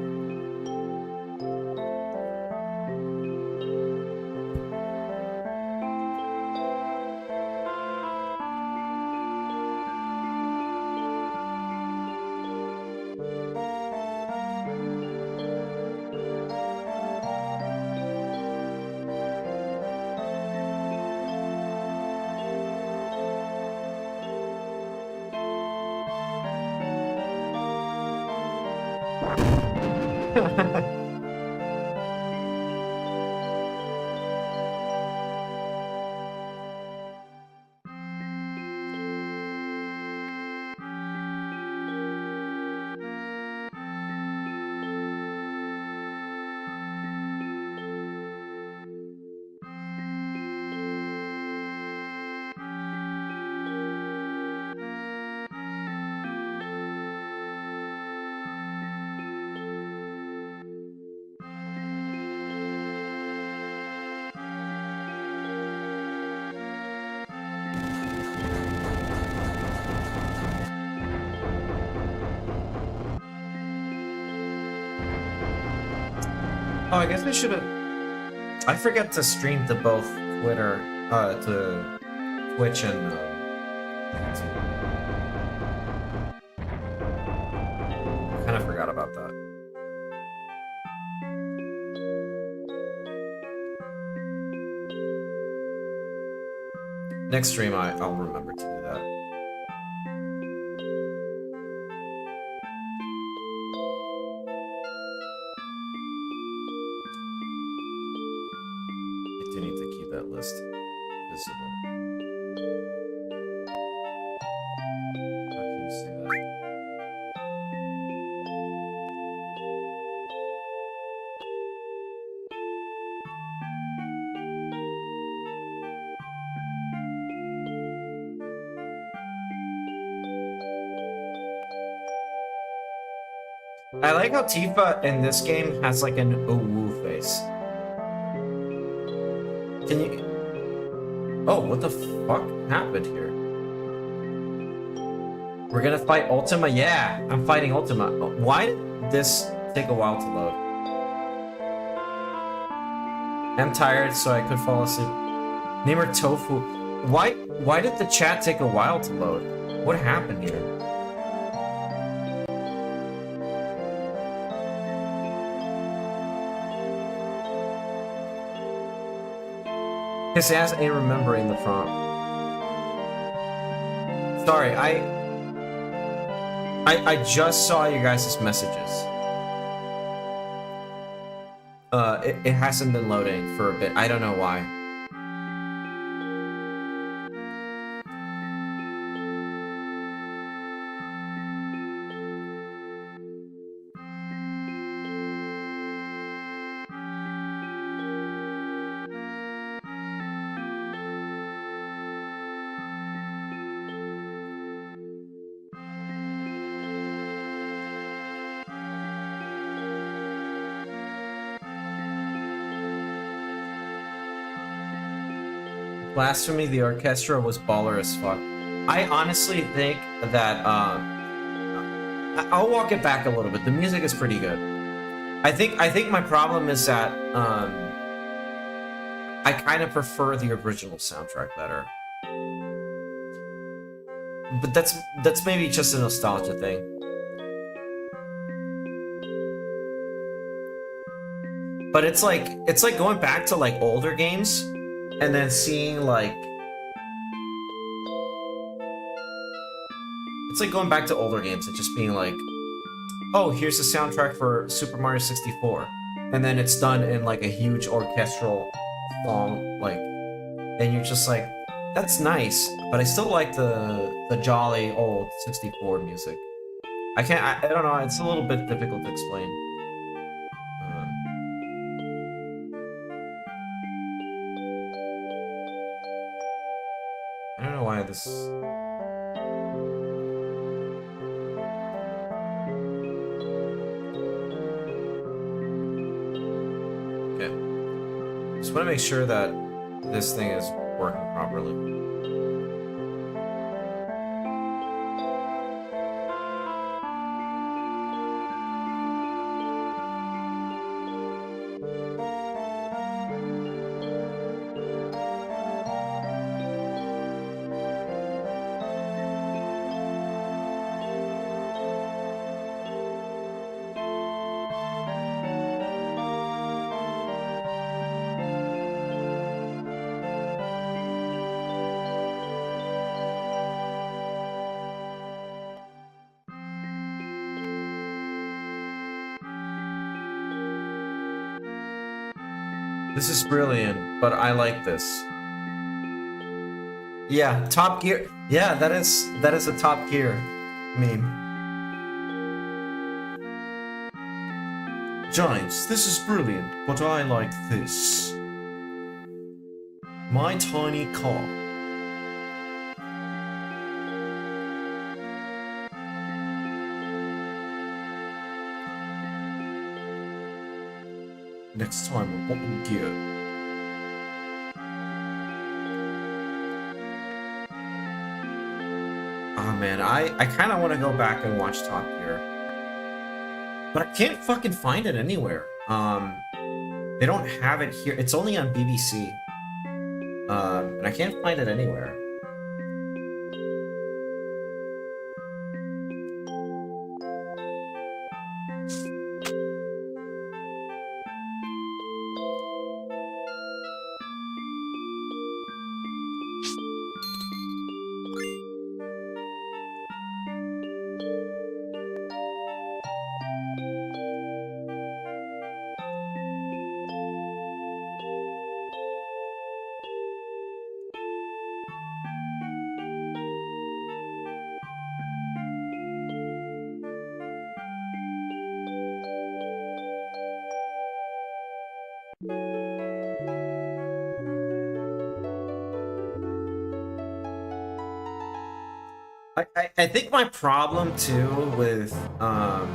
Oh, I guess I should have. I forget to stream to both Twitter, to Twitch and YouTube. Kind of forgot about that. Next stream, I'll remember to do that. I do need to keep that list visible. How can you say that? I like how Tifa in this game has like an ooh face. Can you... Oh, what the fuck happened here? We're gonna fight Ultima? Yeah, I'm fighting Ultima. Why did this take a while to load? I'm tired, so I could fall asleep. Name her Tofu. Why did the chat take a while to load? What happened here? His ass ain't remembering the prompt. Sorry, I just saw you guys' messages. It hasn't been loading for a bit. I don't know why. Blasphemy, the orchestra was baller as fuck. I honestly think that, I'll walk it back a little bit. The music is pretty good. I think my problem is that, I kind of prefer the original soundtrack better. But that's maybe just a nostalgia thing. But it's like going back to like older games and then seeing like it's like going back to older games and just being like, oh, here's the soundtrack for Super Mario 64, and then it's done in like a huge orchestral song, like, and you're just like, that's nice, but I still like the jolly old 64 music. I don't know, it's a little bit difficult to explain. I don't know why this... Okay. Just want to make sure that this thing is working properly. This is brilliant, but I like this. Yeah, Top Gear. Yeah, that is a Top Gear meme. Giants, this is brilliant, but I like this. My tiny car. Next time on Bottom Gear. Oh man, I kind of want to go back and watch Top Gear. But I can't fucking find it anywhere. They don't have it here. It's only on BBC. And I can't find it anywhere. I think my problem too with a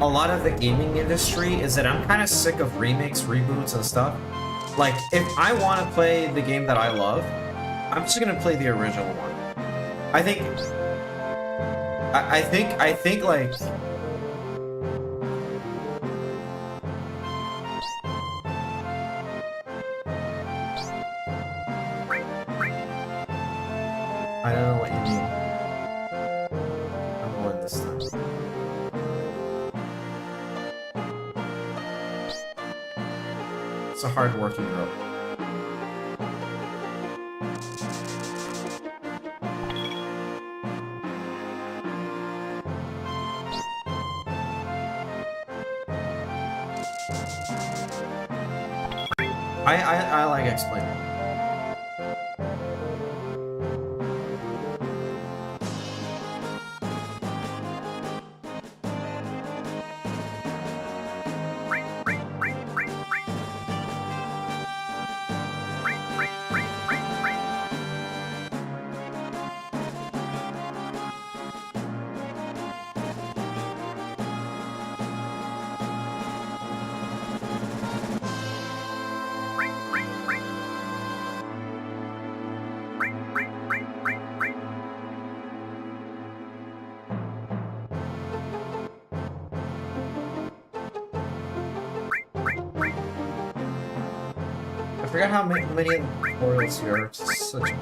lot of the gaming industry is that I'm kind of sick of remakes, reboots, and stuff. Like, if I want to play the game that I love, I'm just gonna play the original one. I think like. I don't know what you mean. I'm going this time. It's a hard-working girl. I like explaining. I forgot how many tutorials here. It's such a...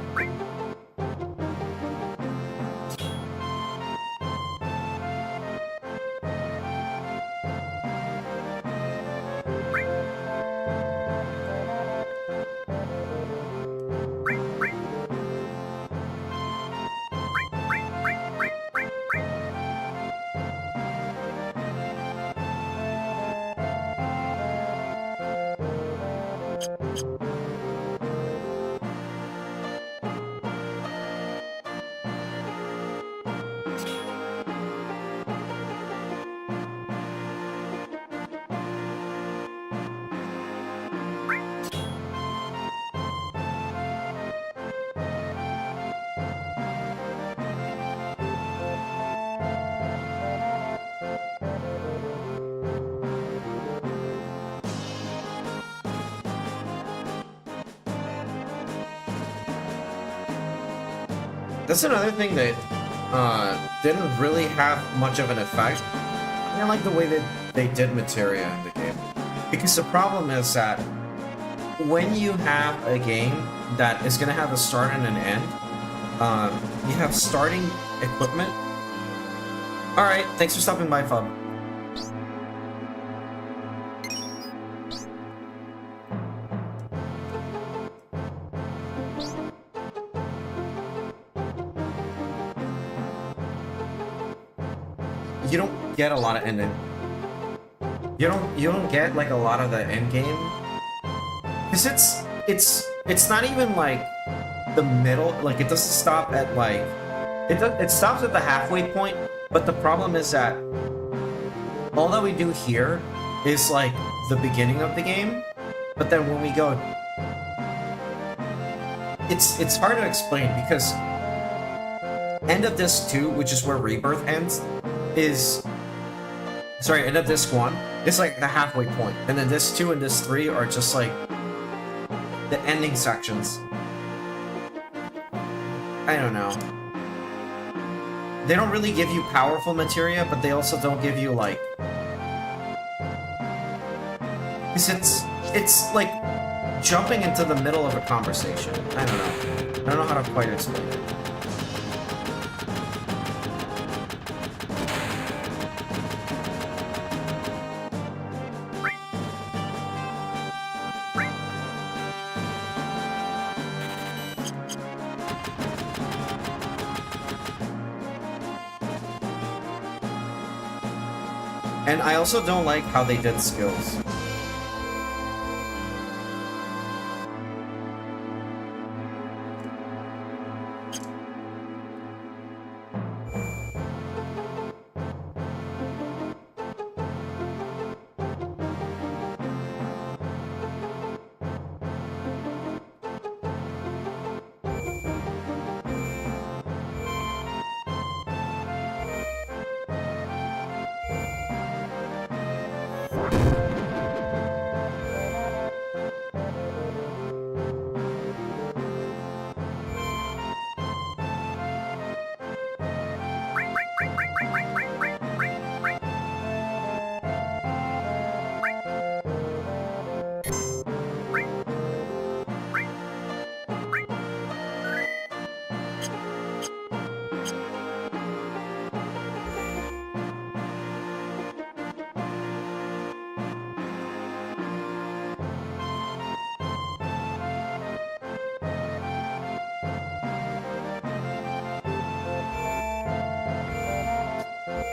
That's another thing that didn't really have much of an effect. I don't like the way that they did materia in the game. Because the problem is that when you have a game that is going to have a start and an end, you have starting equipment. Alright, thanks for stopping by, Fub. you don't get a lot of ending. You don't get like a lot of the end game, because it's not even like the middle. Like it doesn't stop at like it stops at the halfway point. But the problem is that all that we do here is like the beginning of the game. But then when we go, it's hard to explain because end of disc 2, which is where Rebirth ends, is sorry, end of disc 1 is like the halfway point, and then disc 2 and disc 3 are just like the ending sections. I don't know. They don't really give you powerful materia, but they also don't give you like, because it's like jumping into the middle of a conversation. I don't know. I don't know how to quite explain it. And I also don't like how they did skills.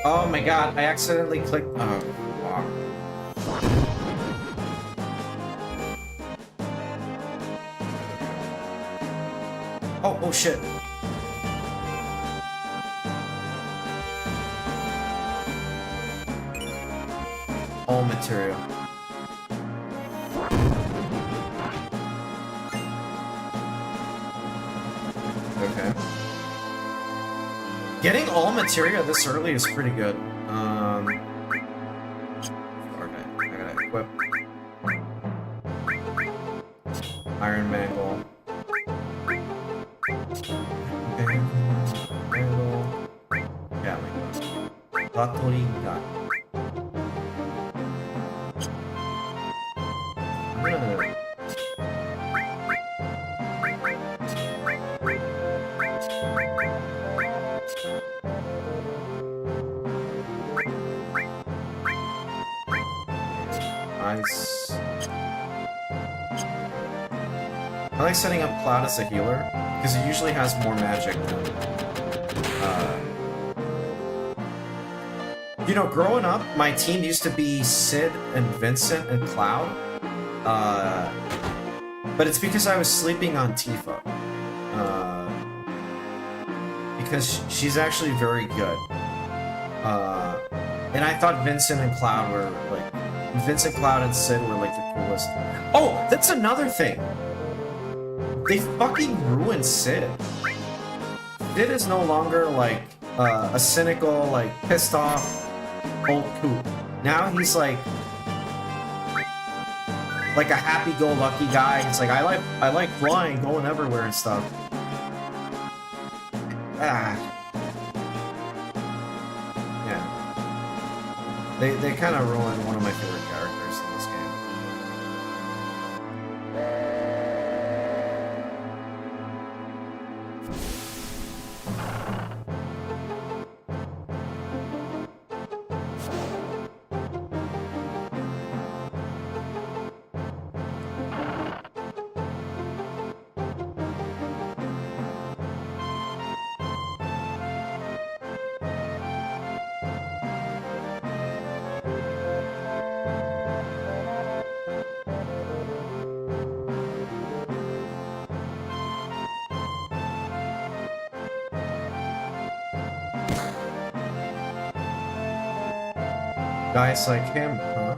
Oh my god, I accidentally clicked. Oh, wow. Oh shit. All material. Okay. Getting all materia this early is pretty good. Okay, I gotta equip Iron Mangle. Yeah, Batoringa. Nice. I like setting up Cloud as a healer, because he usually has more magic than... You know, growing up, my team used to be Sid and Vincent and Cloud. But it's because I was sleeping on Tifa. Because she's actually very good. And I thought Vincent and Cloud were, like... Vincent, Cloud, and Sid were, like, the coolest. Oh! That's another thing! They fucking ruined Sid. Sid is no longer, like, a cynical, like, pissed off old coot. Now he's, like a happy-go-lucky guy. He's like, I like flying, going everywhere and stuff. Yeah. They kind of ruined one of my favorite characters in this game. Guys like him, huh?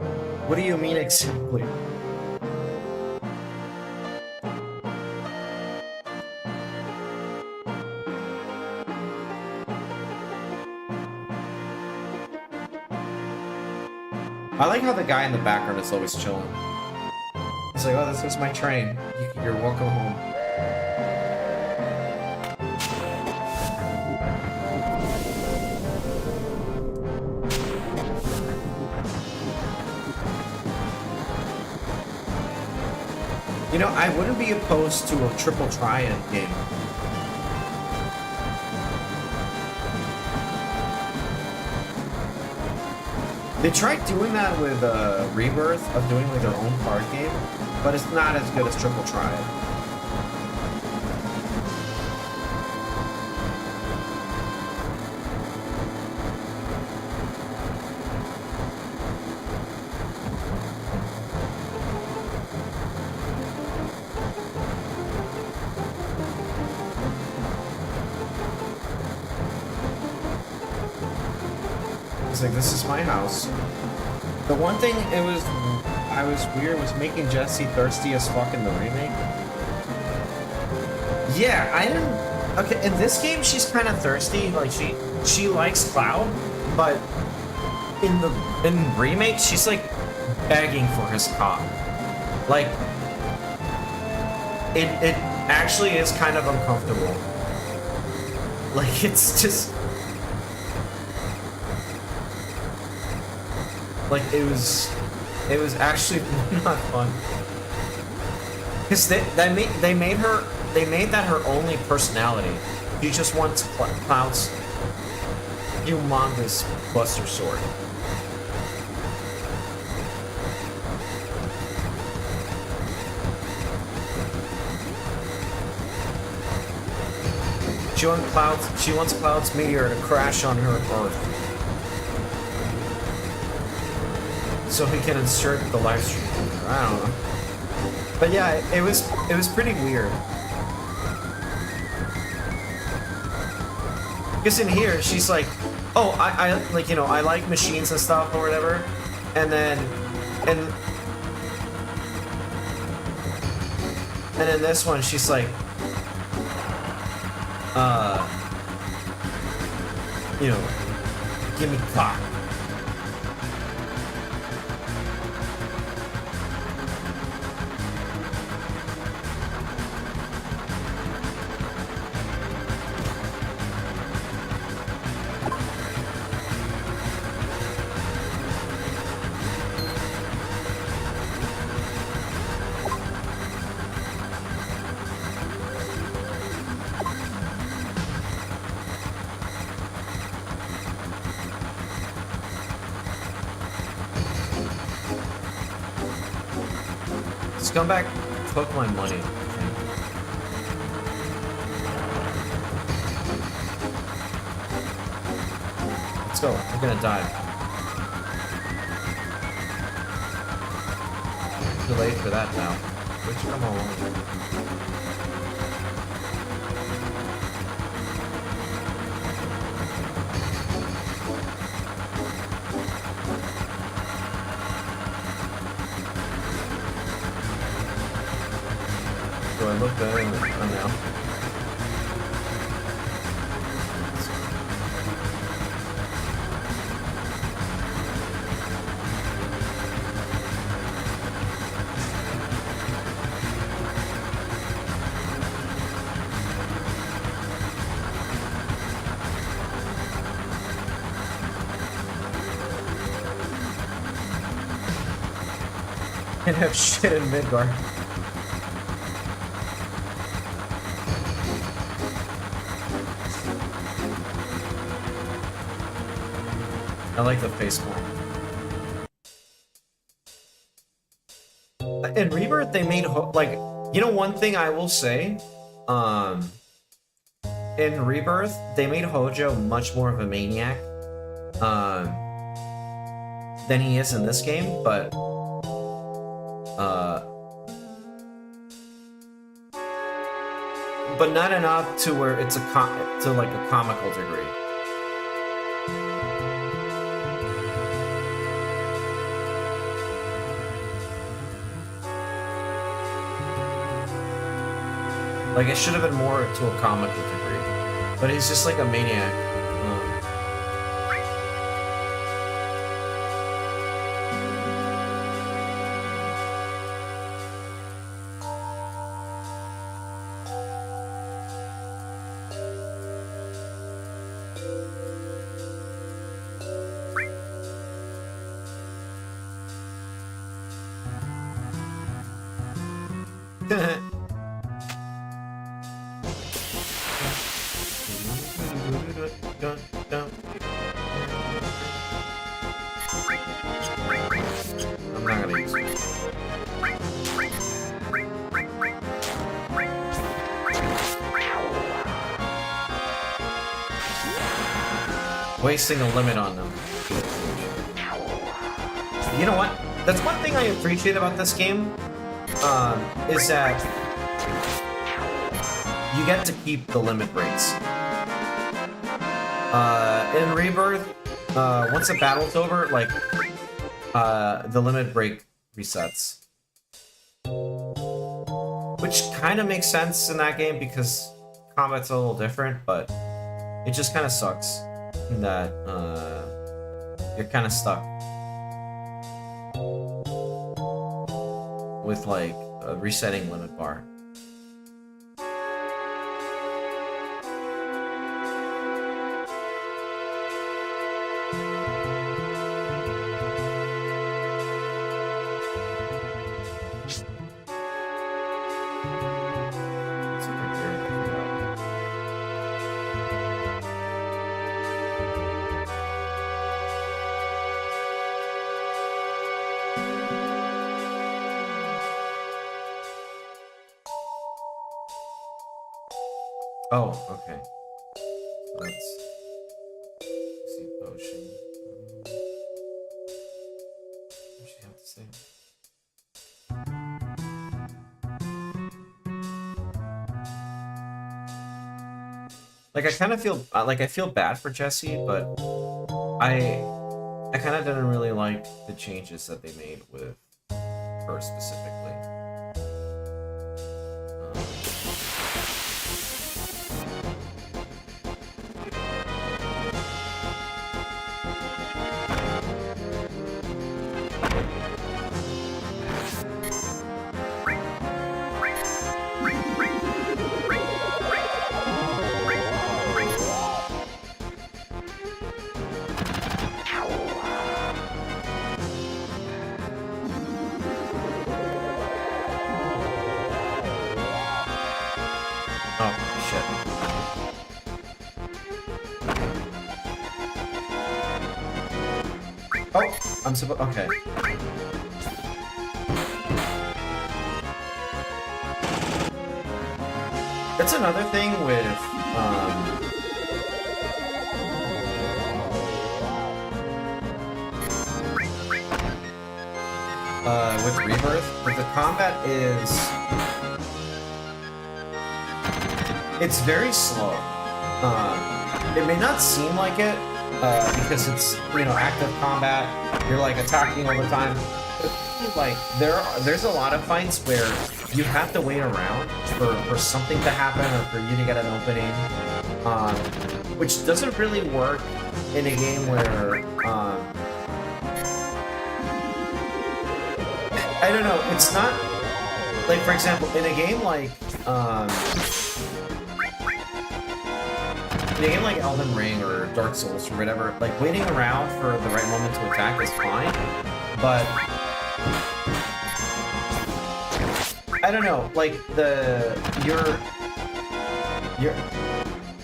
What do you mean exactly? I like how the guy in the background is always chilling. He's like, oh, this is my train. You're welcome home. You know, I wouldn't be opposed to a triple triad game. They tried doing that with Rebirth, of doing like their own card game, but it's not as good as Triple Triad. Like, this is my house. The one thing I was weird was making Jessie thirsty as fuck in the remake. Yeah, I didn't. Okay, in this game she's kind of thirsty. Like she likes Cloud, but in remake she's like begging for his cock. Like it actually is kind of uncomfortable. Like it's just. Like it was actually not fun. Cause they made that her only personality. She just wants Cloud's humongous Buster Sword. She wants Cloud's meteor to crash on her Earth, so he can insert the live stream. I don't know. But yeah, it was pretty weird. Because in here, she's like, oh, I like, you know, I like machines and stuff or whatever. And then in this one, she's like, you know, give me cock. Scumbag took my money. Let's go. We're gonna die. Too late for that now. Which come on. Do I look better now? Can't have shit in Midgard. I like the face more. In Rebirth, they made like, you know, one thing I will say, in Rebirth, they made Hojo much more of a maniac, than he is in this game, but not enough to where it's to like a comical degree. Like, it should have been more to a comical degree. But he's just like a maniac. I'm not gonna use it. Wasting a limit on them. You know what? That's one thing I appreciate about this game, is that you get to keep the limit breaks. In Rebirth, once a battle's over, like, the limit break resets. Which kind of makes sense in that game because combat's a little different, but it just kind of sucks that you're kind of stuck with, like, a resetting limit bar. Oh, okay. Let's see potion. What does she have to say? Like, I kind of feel like I feel bad for Jesse, but I kind of didn't really like the changes that they made with her specifically. I'm supposed. Okay. That's another thing with Rebirth, but the combat it's very slow. It may not seem like it, because it's, you know, active combat, you're like attacking all the time. Like, there's a lot of fights where you have to wait around for something to happen or for you to get an opening, which doesn't really work in a game where, I don't know, it's not, like, for example, in a game like, in a game like Elden Ring or Dark Souls or whatever, like, waiting around for the right moment to attack is fine, but I don't know, like,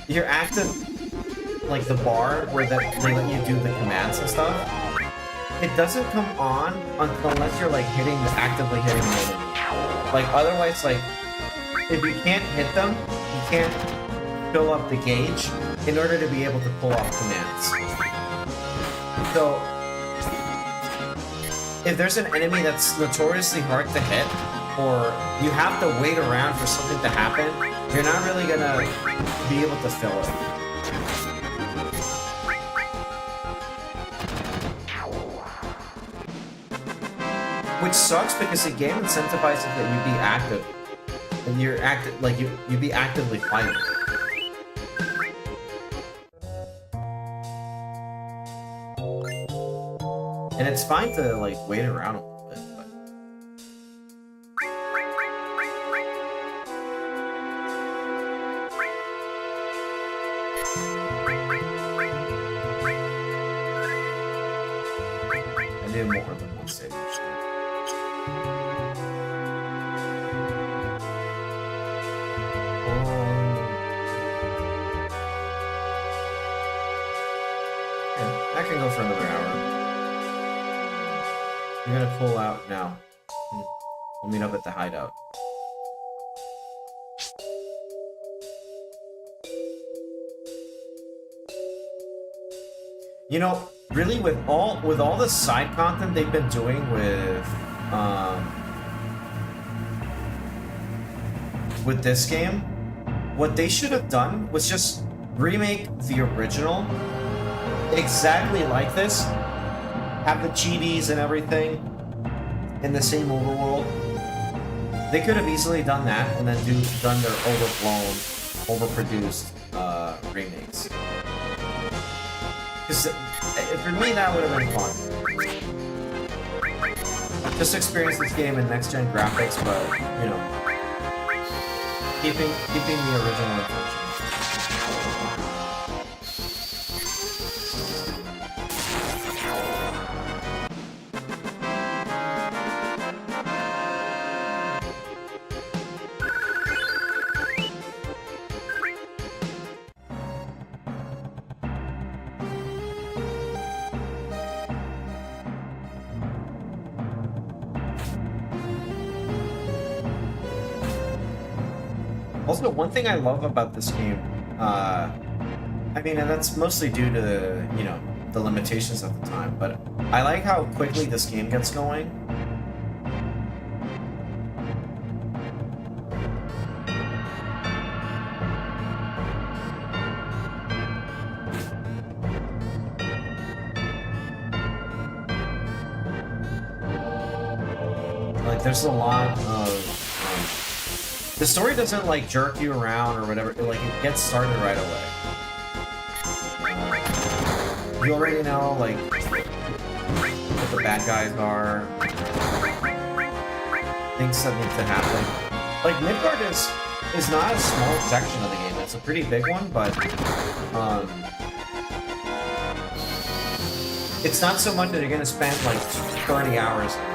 your active, like, the bar where they let you do the commands and stuff, it doesn't come on unless you're, like, actively hitting the enemy. Like, otherwise, like, if you can't hit them, you can't fill up the gauge in order to be able to pull off commands. So, if there's an enemy that's notoriously hard to hit, or you have to wait around for something to happen, you're not really gonna be able to fill it. Which sucks because the game incentivizes that you be active and you're you'd be actively fighting. And it's fine to like wait around a little bit, but I need more than one stage. I can go for another hour. I'm gonna pull out now. We'll meet up at the hideout. You know, really, with all the side content they've been doing with this game, what they should have done was just remake the original exactly like this. Have the chibis and everything in the same overworld. They could have easily done that and then done their overblown, overproduced remakes. Because for me, that would have been fun. Just experience this game in next-gen graphics, but you know, keeping the original intention. Also, one thing I love about this game, I mean, and that's mostly due to, you know, the limitations at the time, but I like how quickly this game gets going. Like, there's a lot of... the story doesn't, like, jerk you around or whatever. It gets started right away. You already know, like, what the bad guys are. Things that need to happen. Like, Midgard is not a small section of the game. It's a pretty big one, but, it's not so much that you're gonna spend, like, 30 hours in it.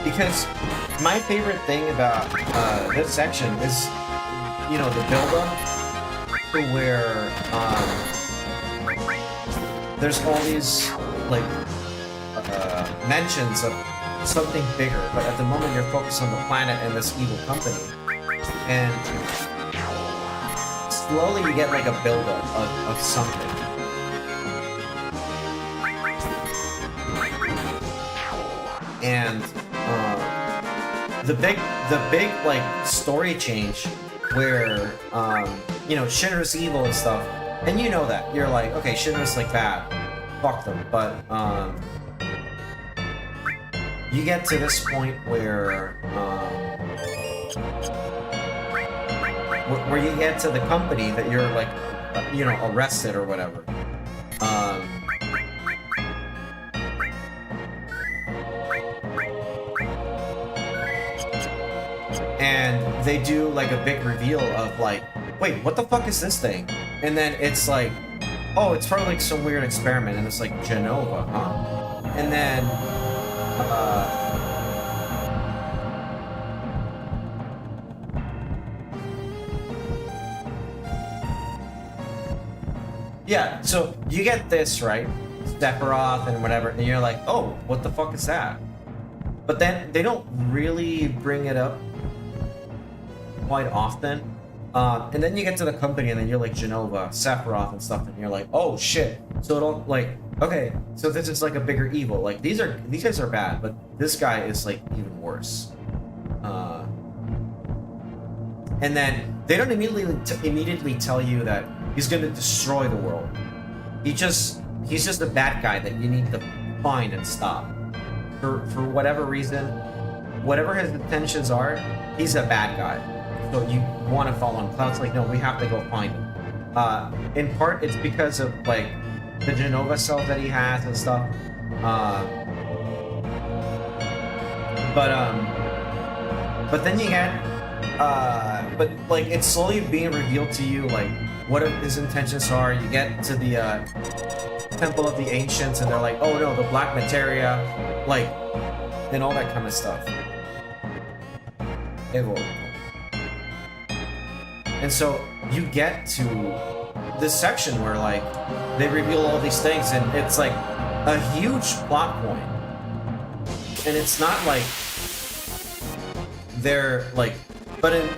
Because my favorite thing about this section is, you know, the build-up to where there's all these, like, mentions of something bigger, but at the moment you're focused on the planet and this evil company. And slowly you get, like, a build-up of something. And the big like story change where you know, Shinra's evil and stuff, and you know that you're like, okay, Shinra's like that, fuck them. But you get to this point where you get to the company that you're like, you know, arrested or whatever. And they do like a big reveal of like, wait, what the fuck is this thing? And then it's like, oh, it's probably like some weird experiment, and it's like Genova, huh? And then yeah, so you get this, right? Sephiroth and whatever, and you're like, oh, what the fuck is that? But then they don't really bring it up quite often. And then you get to the company, and then you're like Genova, Sephiroth, and stuff, and you're like, oh shit. So it'll like, okay, so this is like a bigger evil. Like these guys are bad, but this guy is like even worse. And then they don't immediately tell you that he's gonna destroy the world. He's just a bad guy that you need to find and stop. For whatever reason, whatever his intentions are, he's a bad guy. So you want to follow him. Cloud's like, no, we have to go find him. In part, it's because of like the Genova cells that he has and stuff. But then you get, but like it's slowly being revealed to you like what his intentions are. You get to the Temple of the Ancients, and they're like, oh no, the black materia, like, and all that kind of stuff. And so you get to this section where like they reveal all these things, and it's like a huge plot point. And it's not like they're like, but in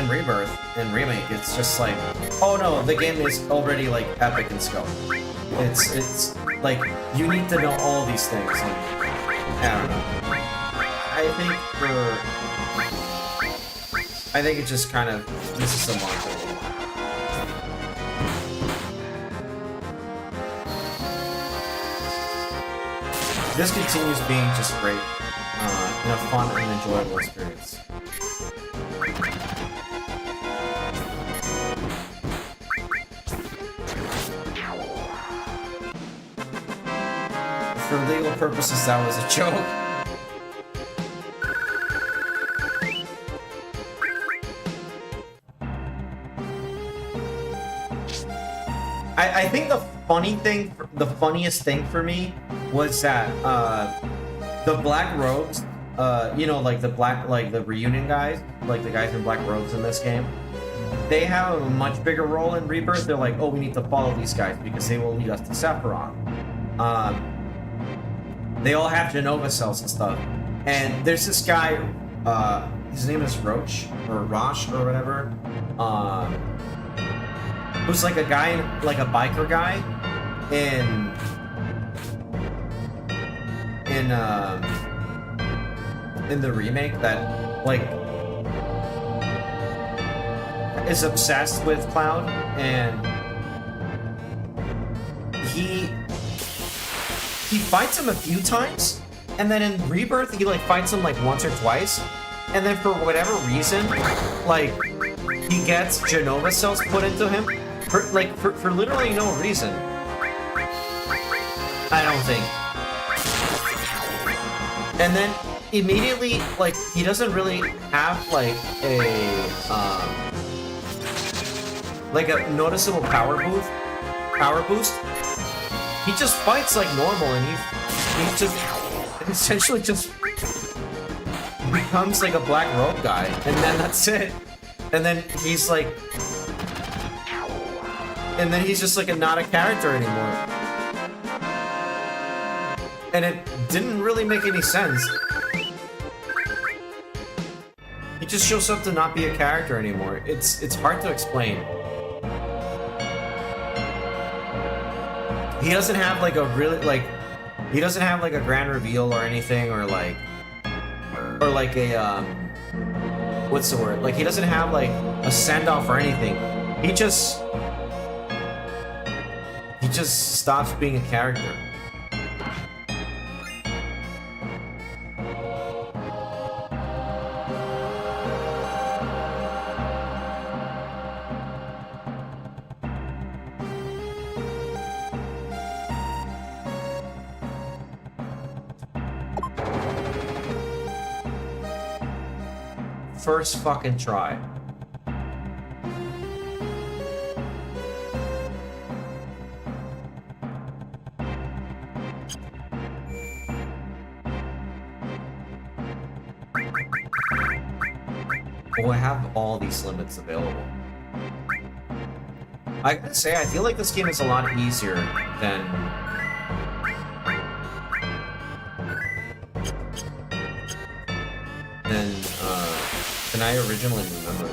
Rebirth and Remake, it's just like, oh no, the game is already like epic in scope. It's like you need to know all these things. And, I don't know. I think it just kind of misses the mark. This continues being just great, and a fun and enjoyable experience. For legal purposes, that was a joke. I think the funniest thing for me was that the black robes, you know, like the reunion guys, like the guys in black robes in this game, they have a much bigger role in Rebirth. They're like, oh, we need to follow these guys because they will lead us to Sephiroth. They all have Genova cells and stuff. And there's this guy, his name is Roche or whatever. Who's like a guy, like a biker guy, in the remake that like is obsessed with Cloud, and he fights him a few times, and then in Rebirth he like fights him like once or twice, and then for whatever reason, like he gets Genova cells put into him. For literally no reason. I don't think. And then immediately, like, he doesn't really have like a noticeable power boost. He just fights like normal, and he just essentially just becomes like a black robe guy, and then that's it. And then he's like, and then he's just like not a character anymore. And it didn't really make any sense. He just shows up to not be a character anymore. It's hard to explain. He doesn't have like a really he doesn't have like a grand reveal or anything, or like a what's the word? Like he doesn't have like a send-off or anything. He just stops being a character. First fucking try. Oh, I have all these limits available. I gotta say, I feel like this game is a lot easier than I originally remembered.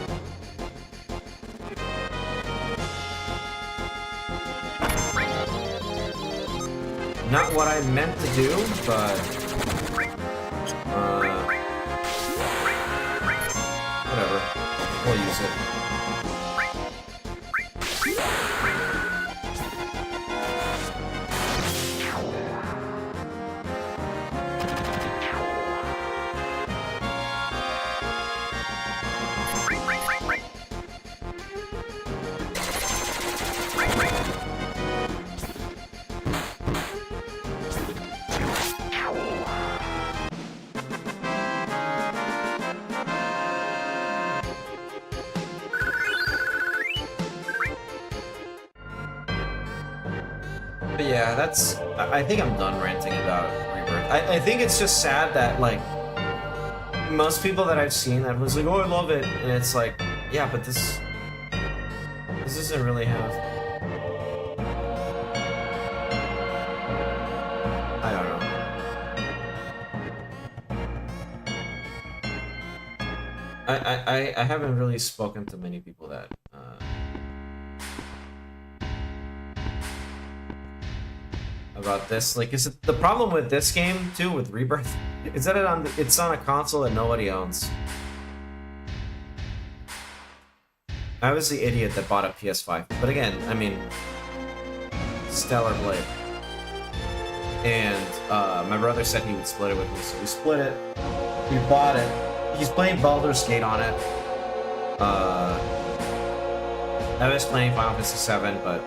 Not what I meant to do, but whatever. We'll use it. But yeah, that's... I think I'm done ranting about Rebirth. I think it's just sad that, like, most people that I've seen that was like, oh, I love it, and it's like, yeah, but this doesn't really have... I don't know. I haven't really spoken to many people that, about this. Like, is it the problem with this game too, with Rebirth, is that it's on a console that nobody owns. I was the idiot that bought a PS5, but again, I mean, stellar blade. And my brother said he would split it with me, so we split it. We bought it. He's playing Baldur's Gate on it. I was playing Final Fantasy VII, but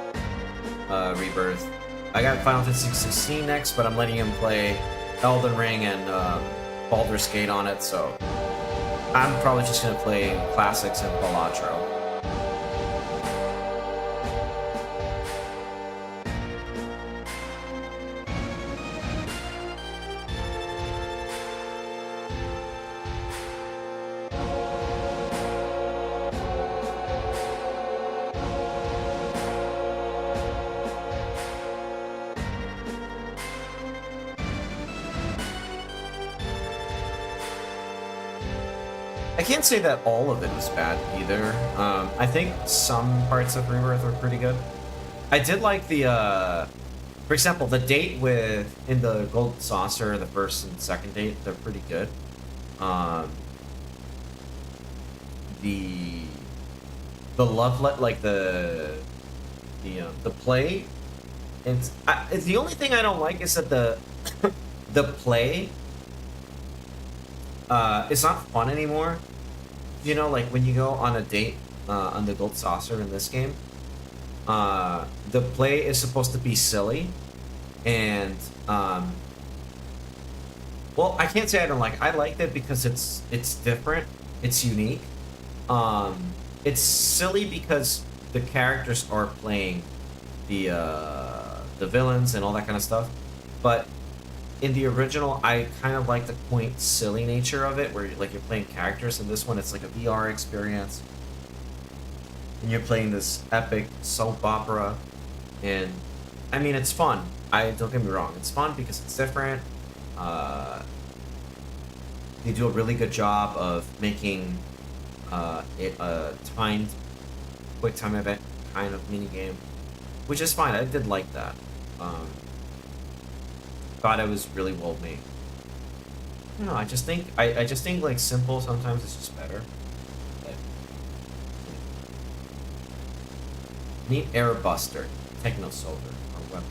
Rebirth. I got Final Fantasy 16 next, but I'm letting him play Elden Ring and Baldur's Gate on it, so I'm probably just gonna play classics and Balatro. I can't say that all of it was bad either. I think some parts of Rebirth were pretty good. I did like the, for example, the date in the Gold Saucer, the first and second date, they're pretty good. The love like the play. It's the only thing I don't like is that the play. It's not fun anymore. You know, like when you go on a date on the Gold Saucer in this game, the play is supposed to be silly, and well, I can't say I don't like it. I liked it because it's different, it's unique. It's silly because the characters are playing the villains and all that kind of stuff, but in the original, I kind of like the quaint, silly nature of it, where you're playing characters. In this one, it's like a VR experience, and you're playing this epic soap opera. And I mean, it's fun. Don't get me wrong, it's fun because it's different. They do a really good job of making it a timed, quick time event kind of mini game, which is fine. I did like that. Thought it was really well made. I don't know, I just think like simple sometimes is just better. Meet Airbuster, Techno Soldier, or Weapon.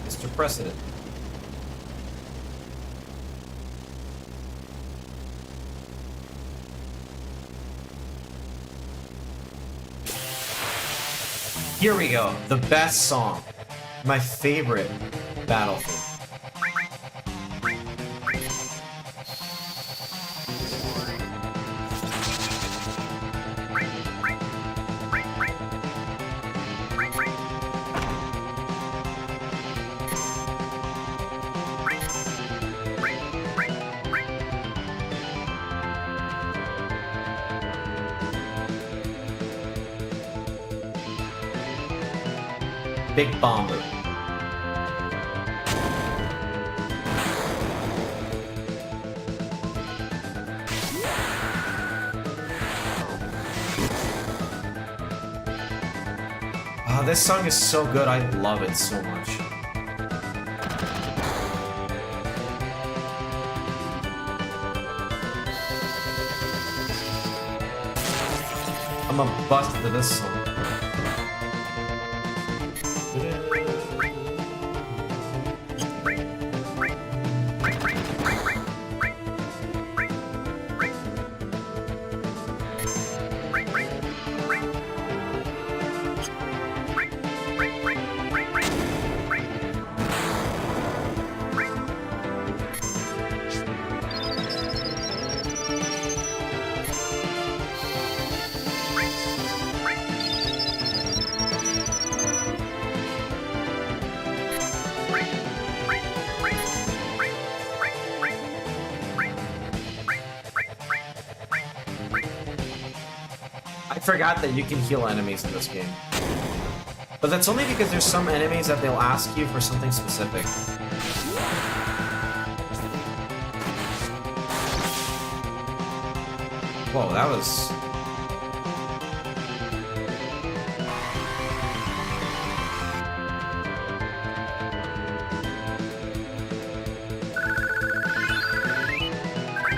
Mr. President. Here we go, the best song. My favorite Battlefield. Big Bomber. Oh, this song is so good. I love it so much. I'm a bust to this song. I forgot that you can heal enemies in this game. But that's only because there's some enemies that they'll ask you for something specific. Whoa, that was...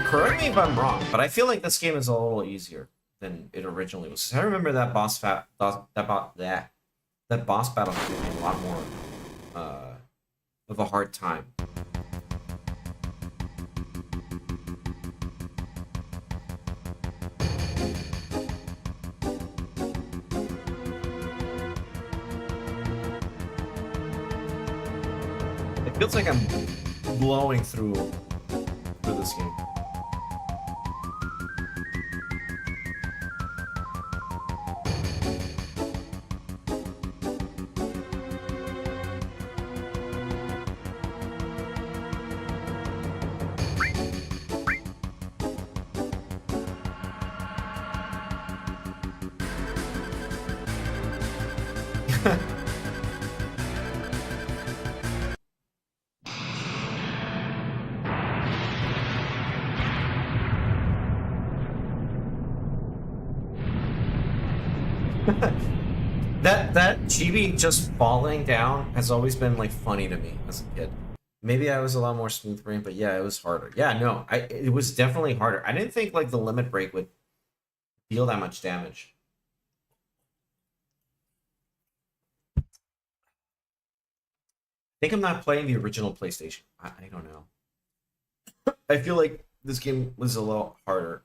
Correct me if I'm wrong, but I feel like this game is a little easier than it originally was. I remember that boss battle gave me a lot more of a hard time. It feels like I'm blowing through this game. That chibi just falling down has always been like funny to me as a kid. Maybe I was a lot more smooth brain, but yeah, it was harder. Yeah, no, it was definitely harder. I didn't think like the limit break would deal that much damage. I think I'm not playing the original PlayStation. I don't know. I feel like this game was a little harder.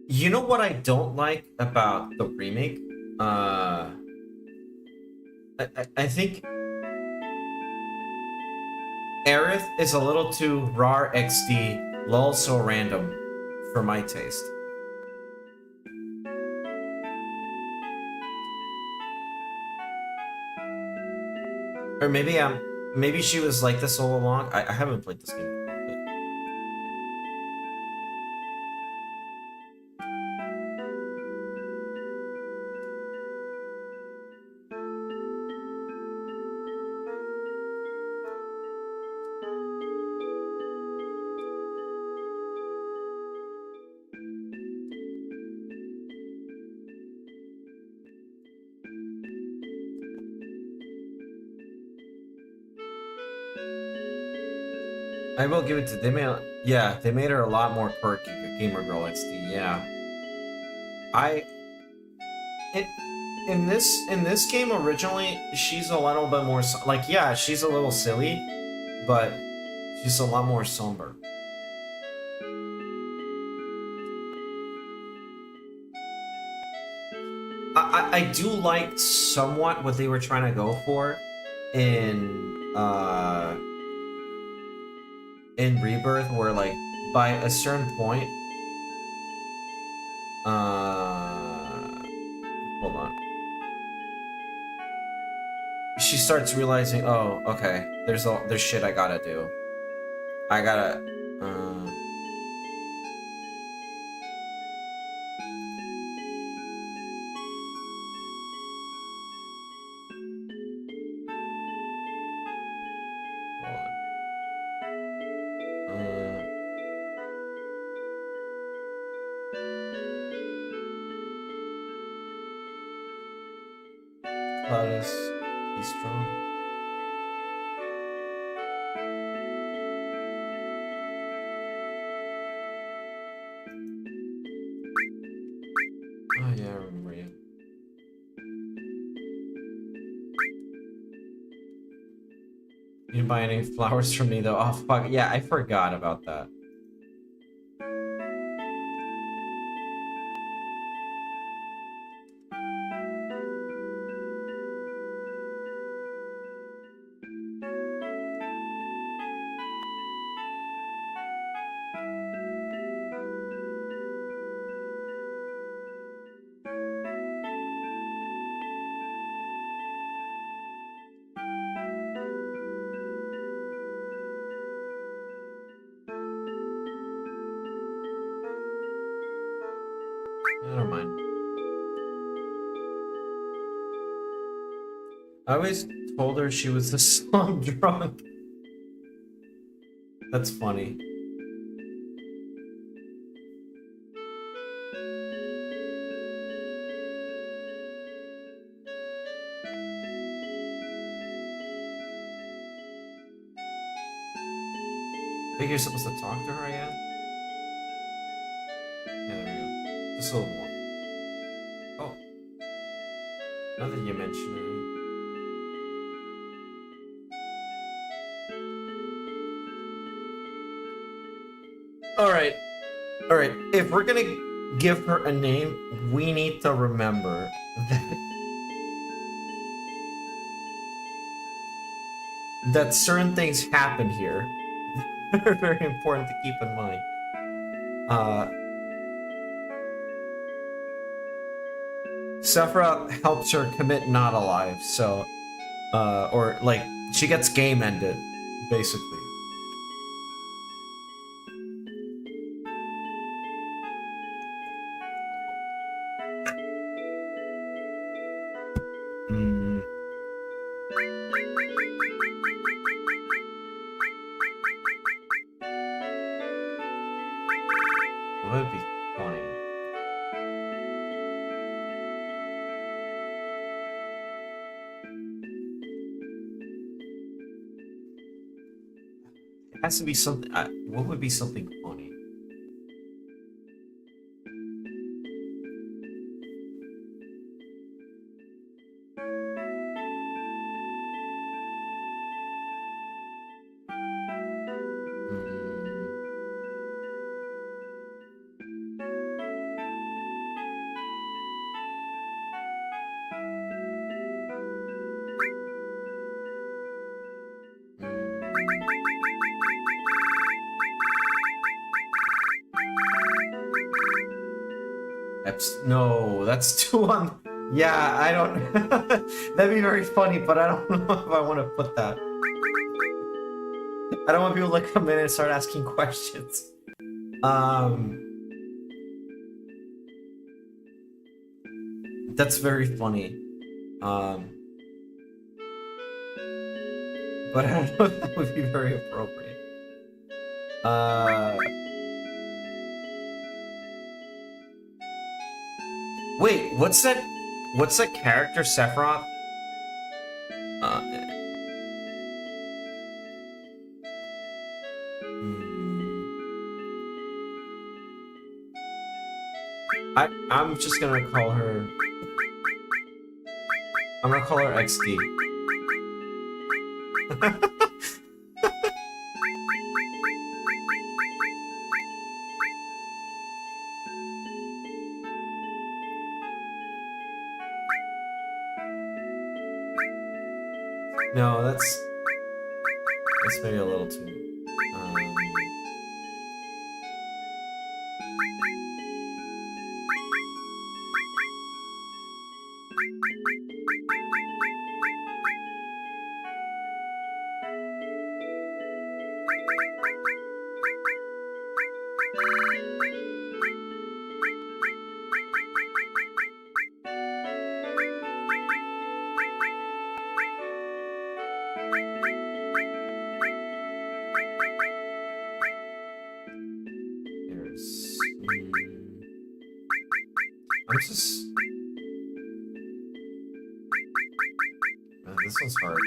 You know what I don't like about the remake? I think Aerith is a little too rar XD, lol so random for my taste. Or maybe she was like this all along. I haven't played this game. I will give it to they made her a lot more quirky, Gamer Girl XD. Yeah, in this game originally, she's a little bit more like she's a little silly, but she's a lot more somber. I do like somewhat what they were trying to go for in Rebirth, where like by a certain point hold on, she starts realizing, oh, okay, there's shit I gotta do. I gotta, Cloudus, be strong. Oh yeah, I remember you. You didn't buy any flowers from me though. Oh fuck, yeah, I forgot about that. Never mind. I always told her she was a slum drunk. That's funny. I think you're supposed to talk to her again? Yeah, there we go. Just a little more. Oh. Now that you mention it. Alright. Alright. If we're gonna give her a name, we need to remember that certain things happen here. They're very important to keep in mind. Sephiroth helps her commit not alive, so or like she gets game ended, basically. Would be funny. It has to be something. What would be something funny? No, that's too on. Yeah, I don't. That'd be very funny, but I don't know if I want to put that. I don't want people to come in and start asking questions. That's very funny. But I don't know if that would be very appropriate. Wait, what's that character Sephiroth? I'm just gonna call her. I'm gonna call her XD. No, that's maybe a little too. I'm just... this one's hard.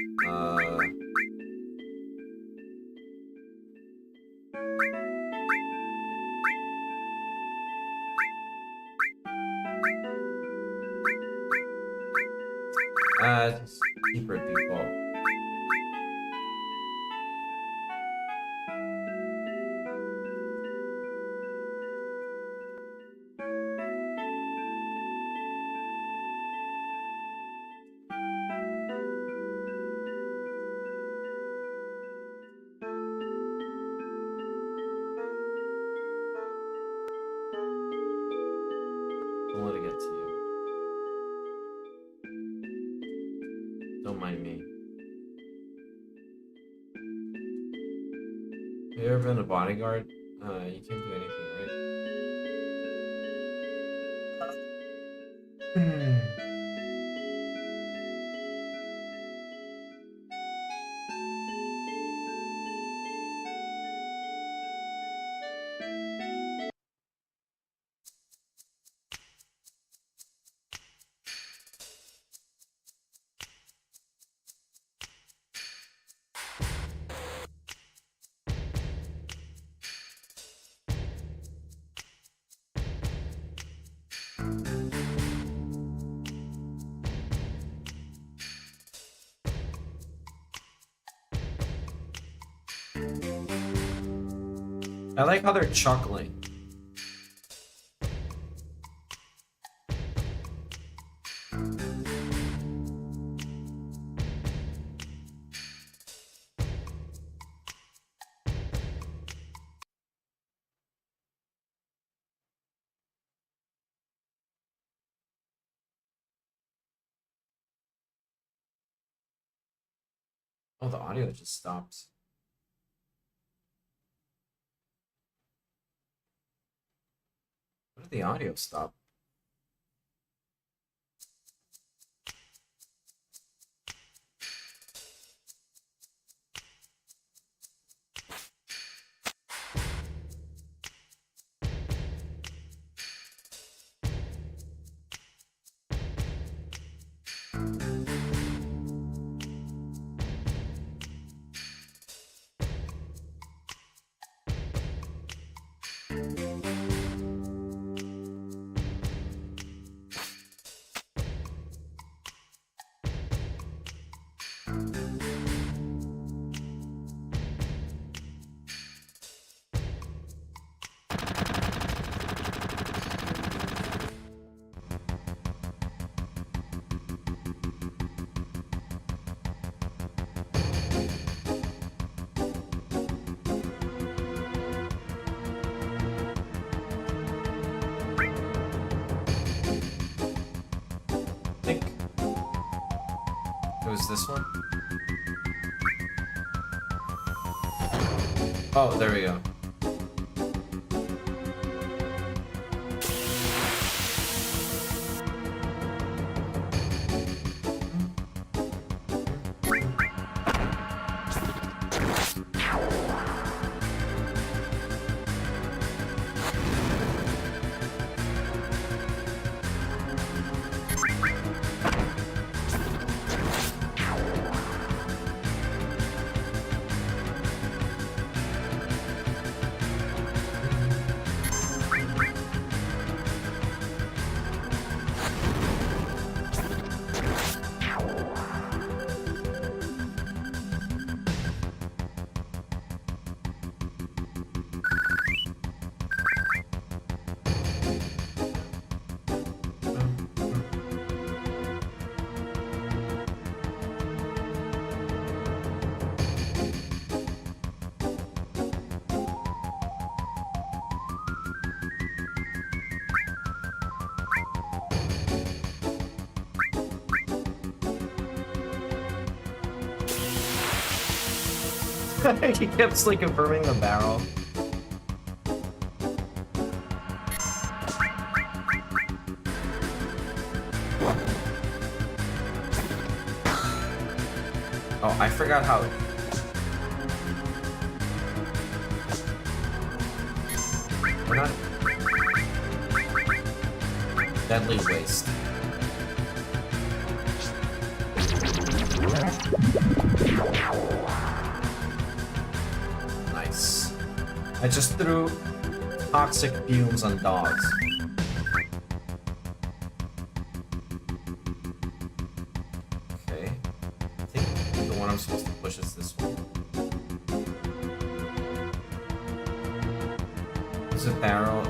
Just keep her at default. Don't let it get to you. Don't mind me. Have you ever been a bodyguard? You can't do anything, right? I like how they're chuckling. Oh, the audio just stopped. What did the audio stop? This one? Oh, there we go. He kept like confirming the barrel. Oh, I forgot how. We're not. Deadly waste. Nice. I just threw toxic fumes on dogs. Okay. I think the one I'm supposed to push is this one. There's a barrel.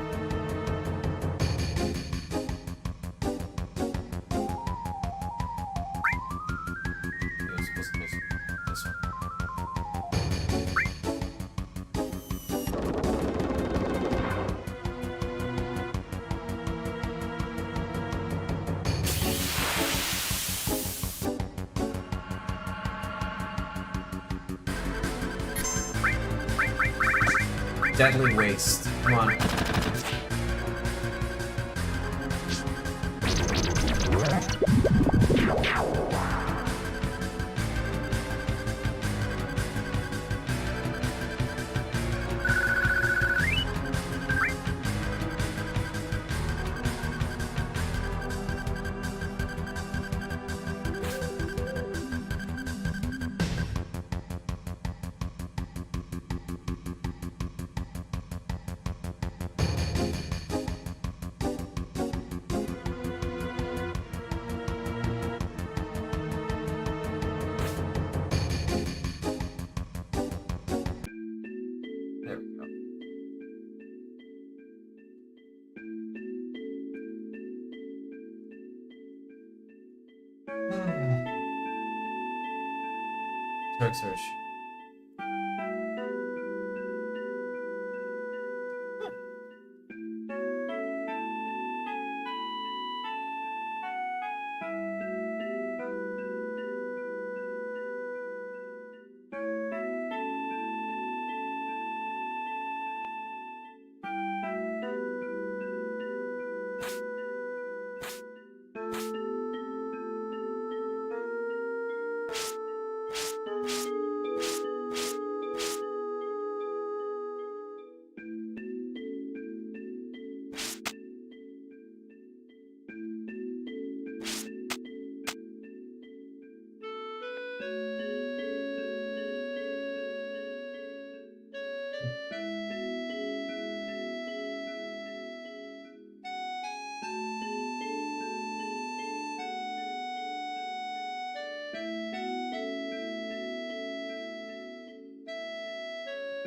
Deadly waste. Come on. Turk search.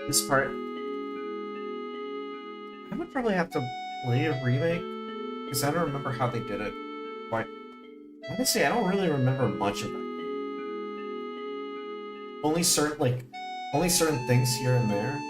This part, I would probably have to play a remake because I don't remember how they did it. Quite honestly, I don't really remember much of it. Only certain things here and there.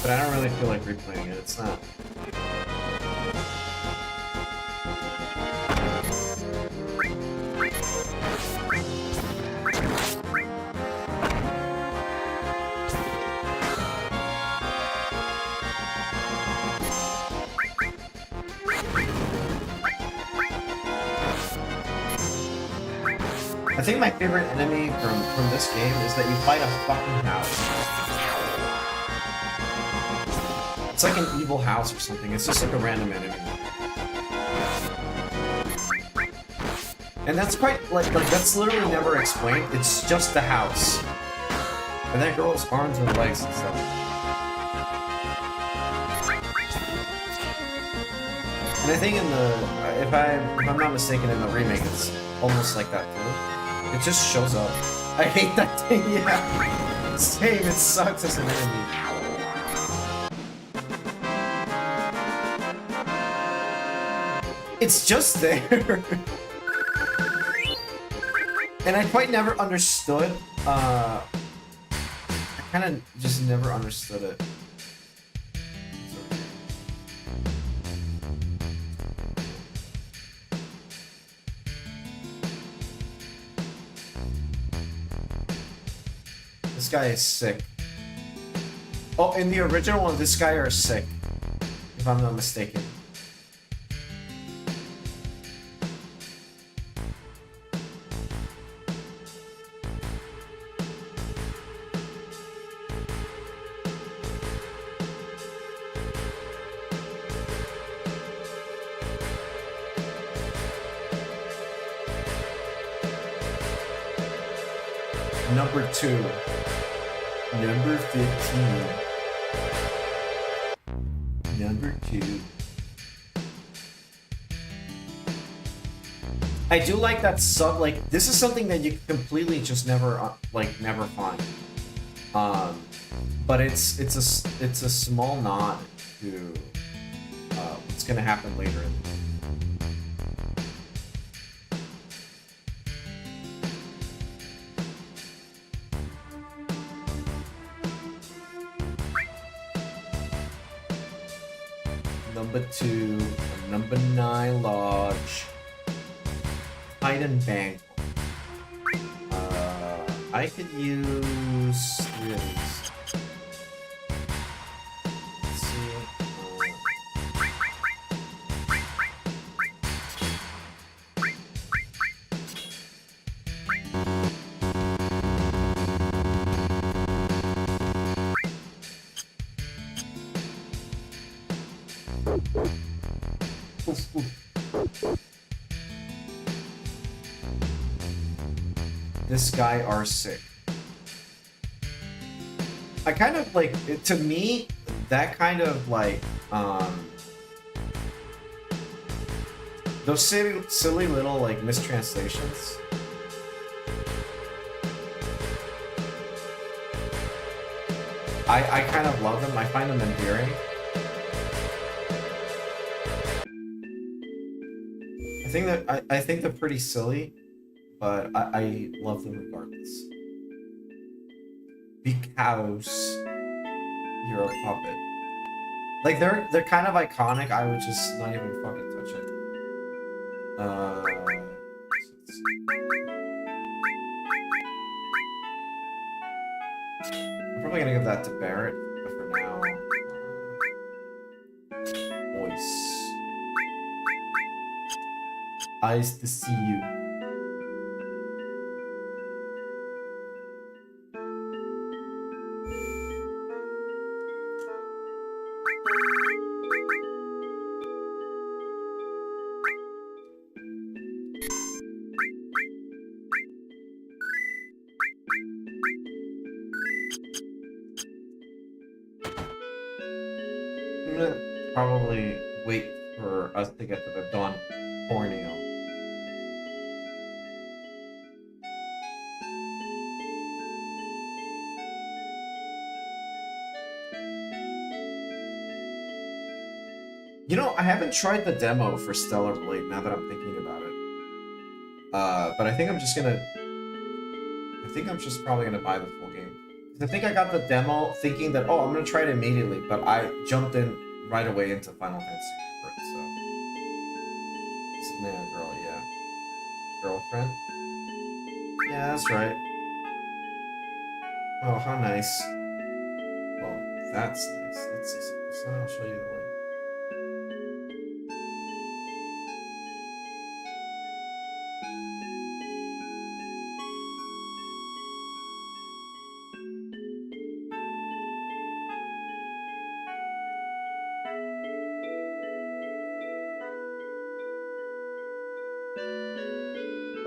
But I don't really feel like replaying it, it's not. I think my favorite enemy from this game is that you fight a fucking house. It's like an evil house or something. It's just like a random enemy. And that's quite, like that's literally never explained. It's just the house. And that girl's arms and legs and stuff. And I think in the, if I'm not mistaken, in the remake, it's almost like that too. It just shows up. I hate that thing, yeah. Same, it sucks as an enemy. It's just there. And I quite never understood, I kind of just never understood it. This guy is sick. Oh, in the original one, this guy is sick, if I'm not mistaken. Number 2. Number 15. Number 2. I do like that sub, like, this is something that you completely just never, never find. But it's a small nod to what's gonna happen later in the game. Number 2, number 9 lodge, hide and bank. I could use 3 of these. Let's see. This guy are sick. I kind of like, to me, that kind of like, those silly little like mistranslations. I kind of love them. I find them endearing. I think they're pretty silly, but I love them regardless. Because you're a puppet. Like they're kind of iconic. I would just not even fucking touch it. I'm probably gonna give that to Barrett, but for now, voice. Eyes to see you. I'm gonna probably wait for us to get to the Dawn Borneo. You know, I haven't tried the demo for Stellar Blade now that I'm thinking about it. But I think I'm just probably gonna buy the full game. I think I got the demo thinking that, oh, I'm gonna try it immediately, but I jumped in right away into Final Fantasy for it, so. This is man or girl, yeah. Girlfriend? Yeah, that's right. Oh, how nice. Well, that's nice. Let's see something. So I'll show you the way.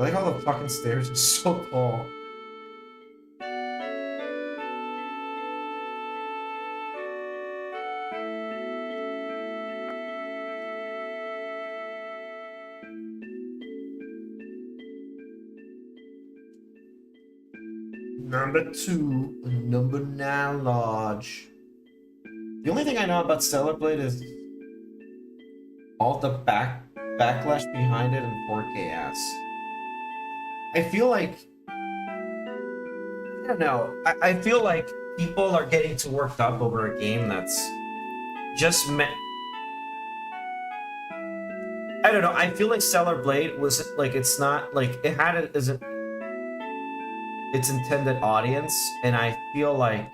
I like how the fucking stairs are so tall. Number 2, number 9 lodge. The only thing I know about Stellar Blade is all the backlash behind it and 4K ass. I feel like, I don't know, I feel like people are getting too worked up over a game that's just meant. I don't know, I feel like Stellar Blade was like, it's not like it had it as its intended audience, and I feel like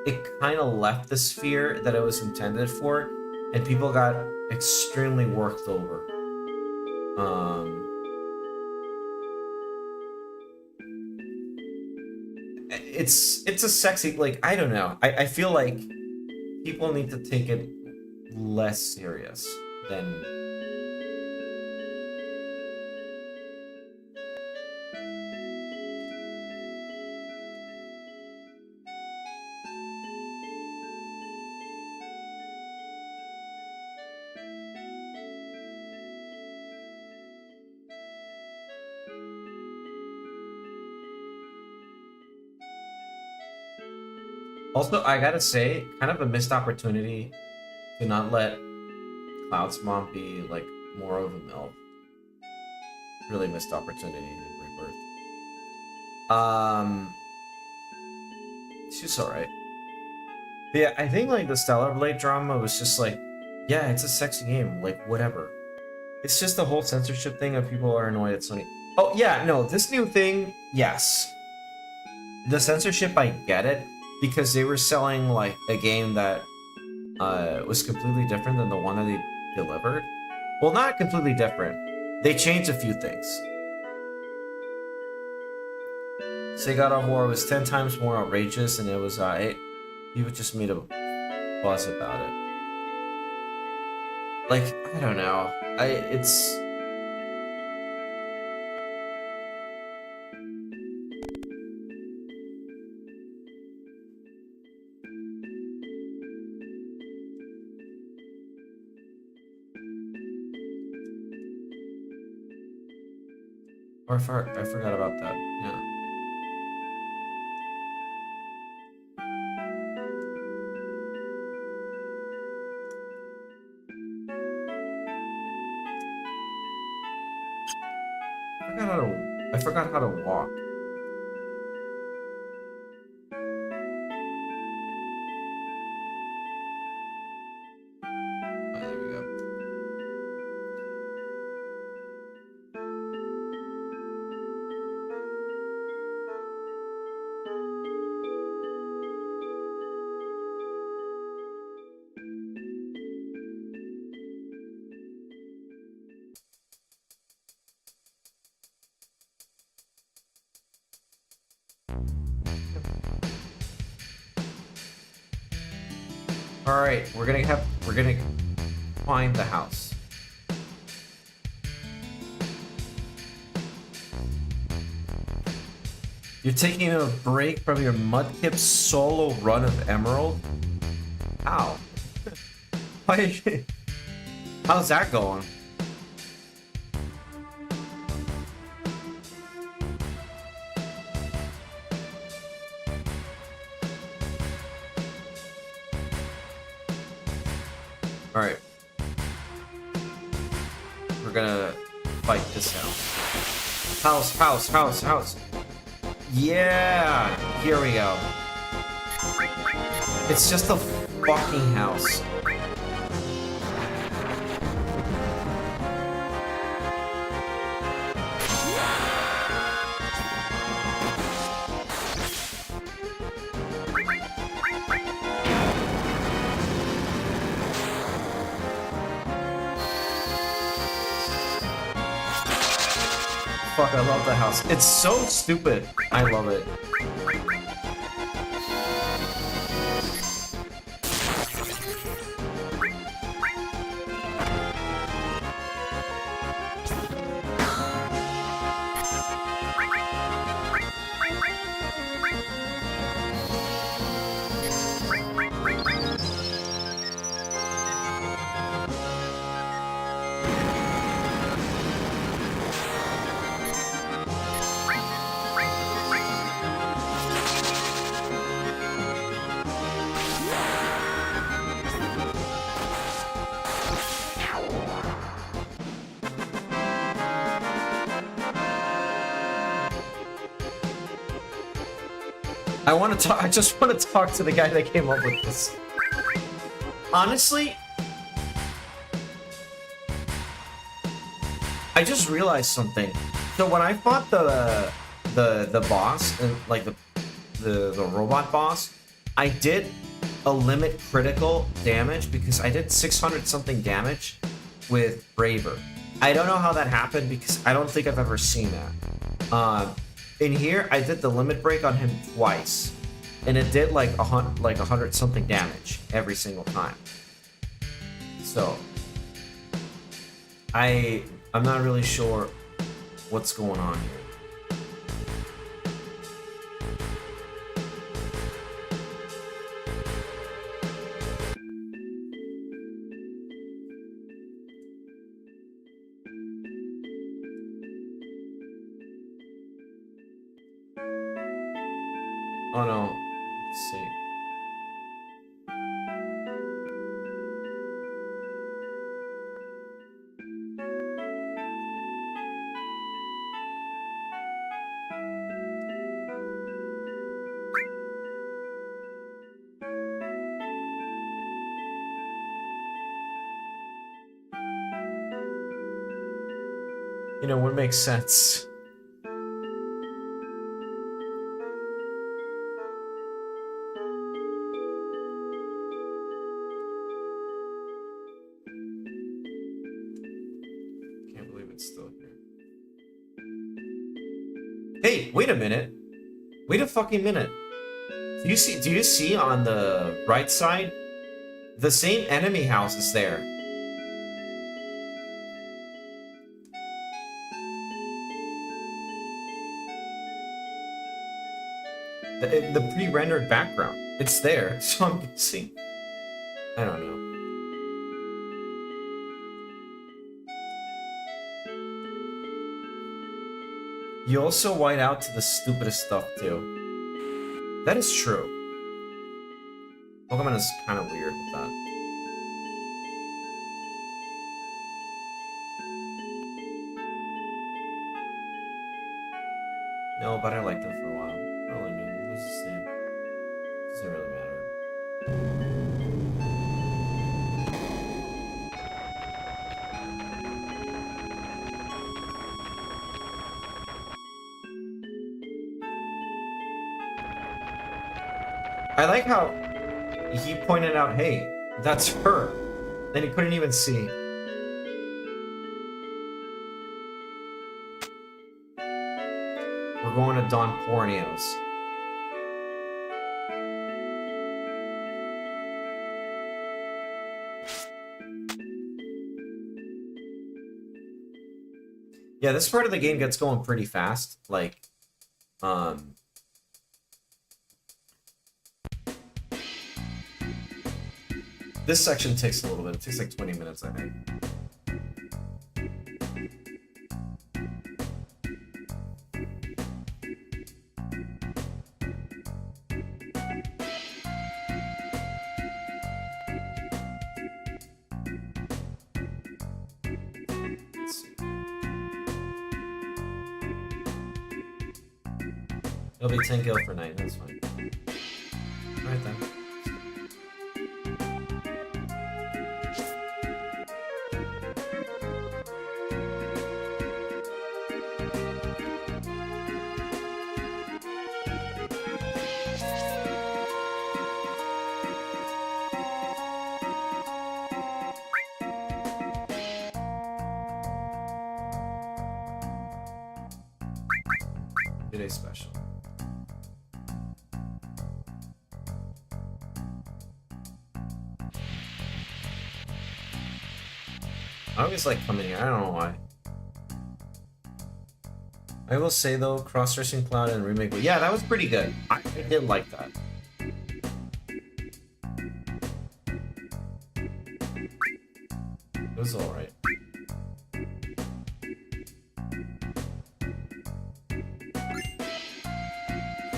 it kind of left the sphere that it was intended for, and people got extremely worked over. It's a sexy, like, I don't know. I feel like people need to take it less serious than. Also, I gotta say, kind of a missed opportunity to not let Cloud's mom be, like, more of a MILF. Really missed opportunity in Rebirth. She's alright. But yeah, I think, like, the Stellar Blade drama was just like, yeah, it's a sexy game, like, whatever. It's just the whole censorship thing of people are annoyed at Sony. Oh, yeah, no, this new thing, yes. The censorship, I get it. Because they were selling, like, a game that was completely different than the one that they delivered. Well, not completely different. They changed a few things. Say God of War was 10 times more outrageous, and it was, people just made a buzz about it. Like, I don't know. It's... Or I forgot about that, yeah. I forgot how to walk. Oh, there we go. All right, we're gonna find the house. You're taking a break from your Mudkip solo run of Emerald? How? Why? How's that going? Alright. We're gonna fight this house. House. Yeah! Here we go. It's just a fucking house. Fuck, I love the house. It's so stupid. I love it. I want to talk. I just want to talk to the guy that came up with this. Honestly, I just realized something. So when I fought the boss and like the robot boss, I did a limit critical damage because I did 600 something damage with Braver. I don't know how that happened because I don't think I've ever seen that. In here, I did the limit break on him twice, and it did like 100 something damage every single time. So I'm not really sure what's going on here. Oh no, let's see. You know, what makes sense? Can't believe it's still here. Hey, wait a minute. Wait a fucking minute. Do you see on the right side? The same enemy house is there. The pre-rendered background. It's there, so I'm guessing. I don't know. You also white out to the stupidest stuff too. That is true. Pokemon is kind of weird with that. No, but I liked them for a while. I only knew who's his name. Doesn't really matter. I like how he pointed out, hey, that's her. Then he couldn't even see. We're going to Don Pornio's. Yeah, this part of the game gets going pretty fast. Like, this section takes a little bit. It takes like 20 minutes, I think. It'll be 10 gil for night, that's fine. Alright then. Today's special. I always like coming here. I don't know why. I will say though, cross-dressing Cloud and remake, but yeah, that was pretty good. I did like that. It was alright.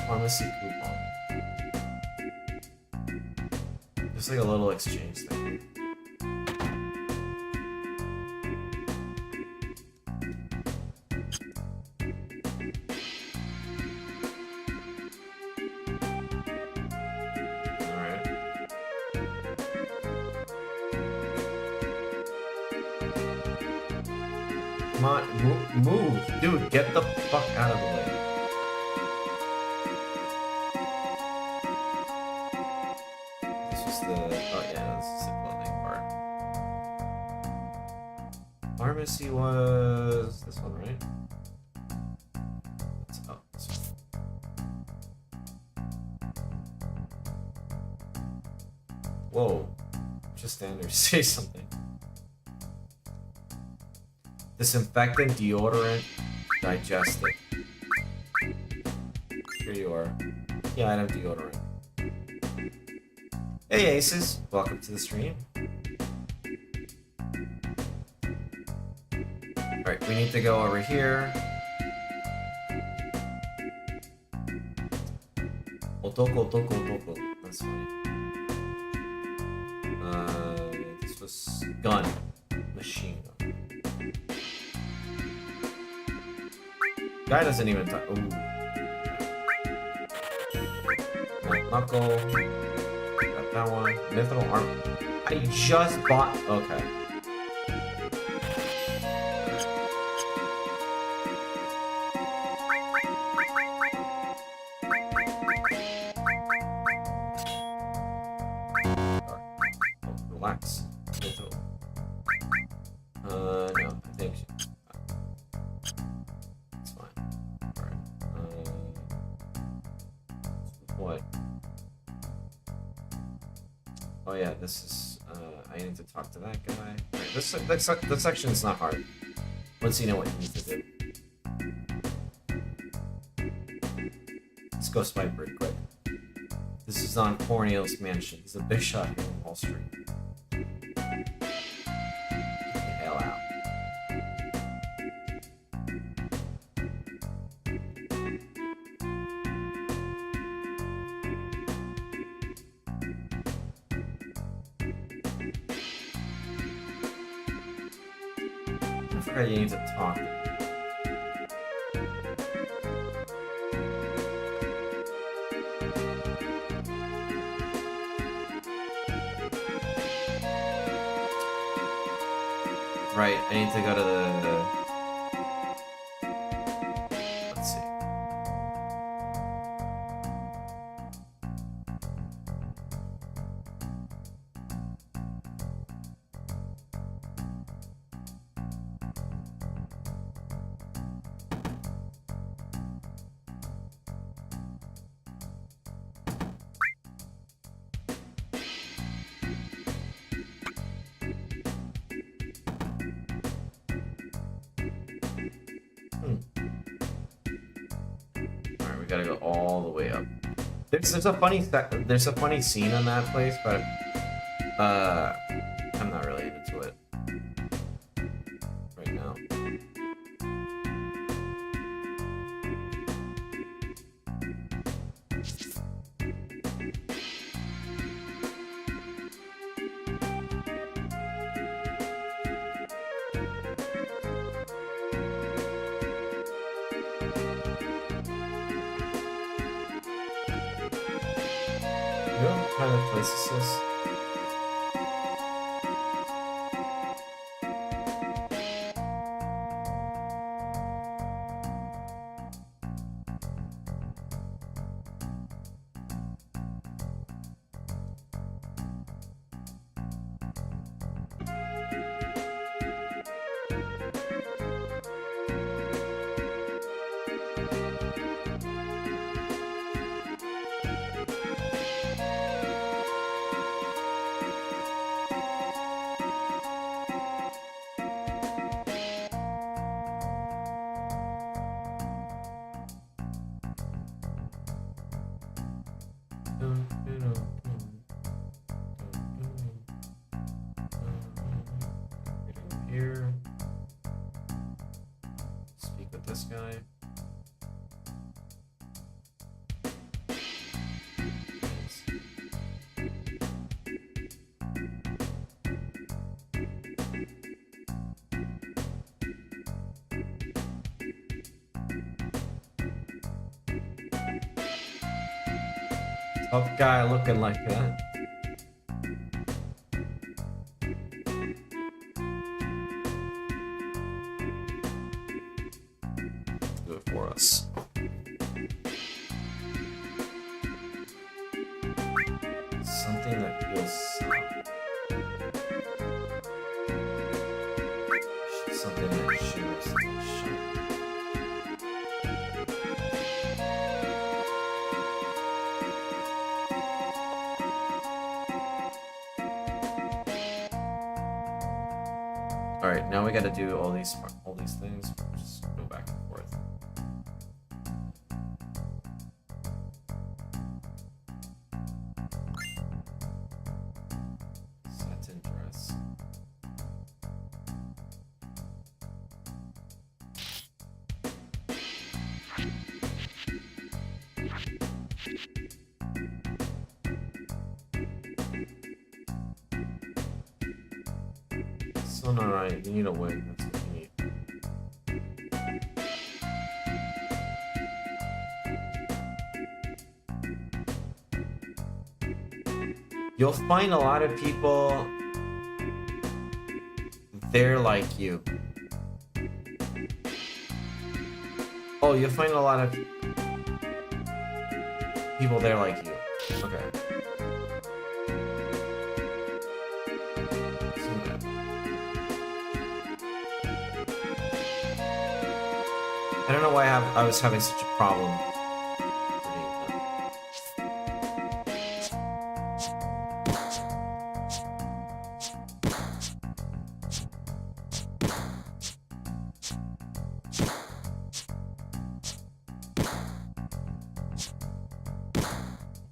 Pharmacy coupon. Just like a little exchange thing. Come on, move. Dude, get the fuck out of the way. This was the... Oh yeah, this is the clothing part. Pharmacy was... this one, right? Oh, this one. Whoa. Just stand there, say something. Disinfectant, deodorant, digestive. Here you are. Yeah, I know deodorant. Hey Aces, welcome to the stream. Alright, we need to go over here. Otoko. That's funny. This was gun. Machine gun. Guy doesn't even talk. Ooh. Knuckle. Got that one. Mithril armor. I just bought. Okay. Relax. Mithril. No, I think. What? Oh yeah, this is, I need to talk to that guy. Right, this section is not hard. Once you know what you need to do. Let's go swipe pretty quick. This is on Cornelius Mansion. He's a big shot here on Wall Street. Get the hell out. You need to talk. Right, I need to go to the... Let's see. We gotta go all the way up. There's a funny scene in that place, but I'm not really into it right now. What kind of place is this? Here. Speak with this guy. Tough guy looking like that. squats. Something that feels soft. Something that shimmers and shines. All right, now we got to do all these things. Just go back and forth. Satin dress. So not right. You need a wig. That's what you need. You'll find a lot of people. They're like you. Oh, you'll find a lot of people there like you. Okay. I don't know why I was having such a problem.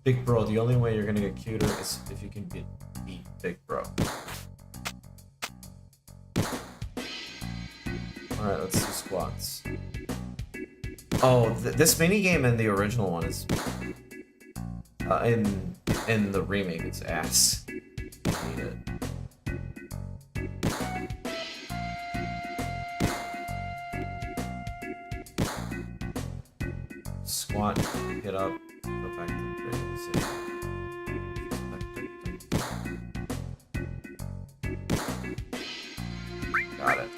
Big bro, the only way you're gonna get cuter is if you can beat big bro. Alright, let's do squats. Oh, this mini game in the original one is in the remake it's ass. I need it. Squat, get up, go back to the training. Got it.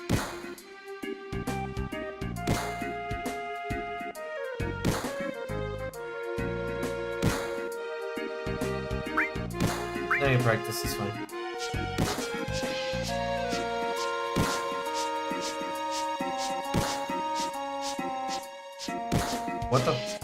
Any practice is fine. What the?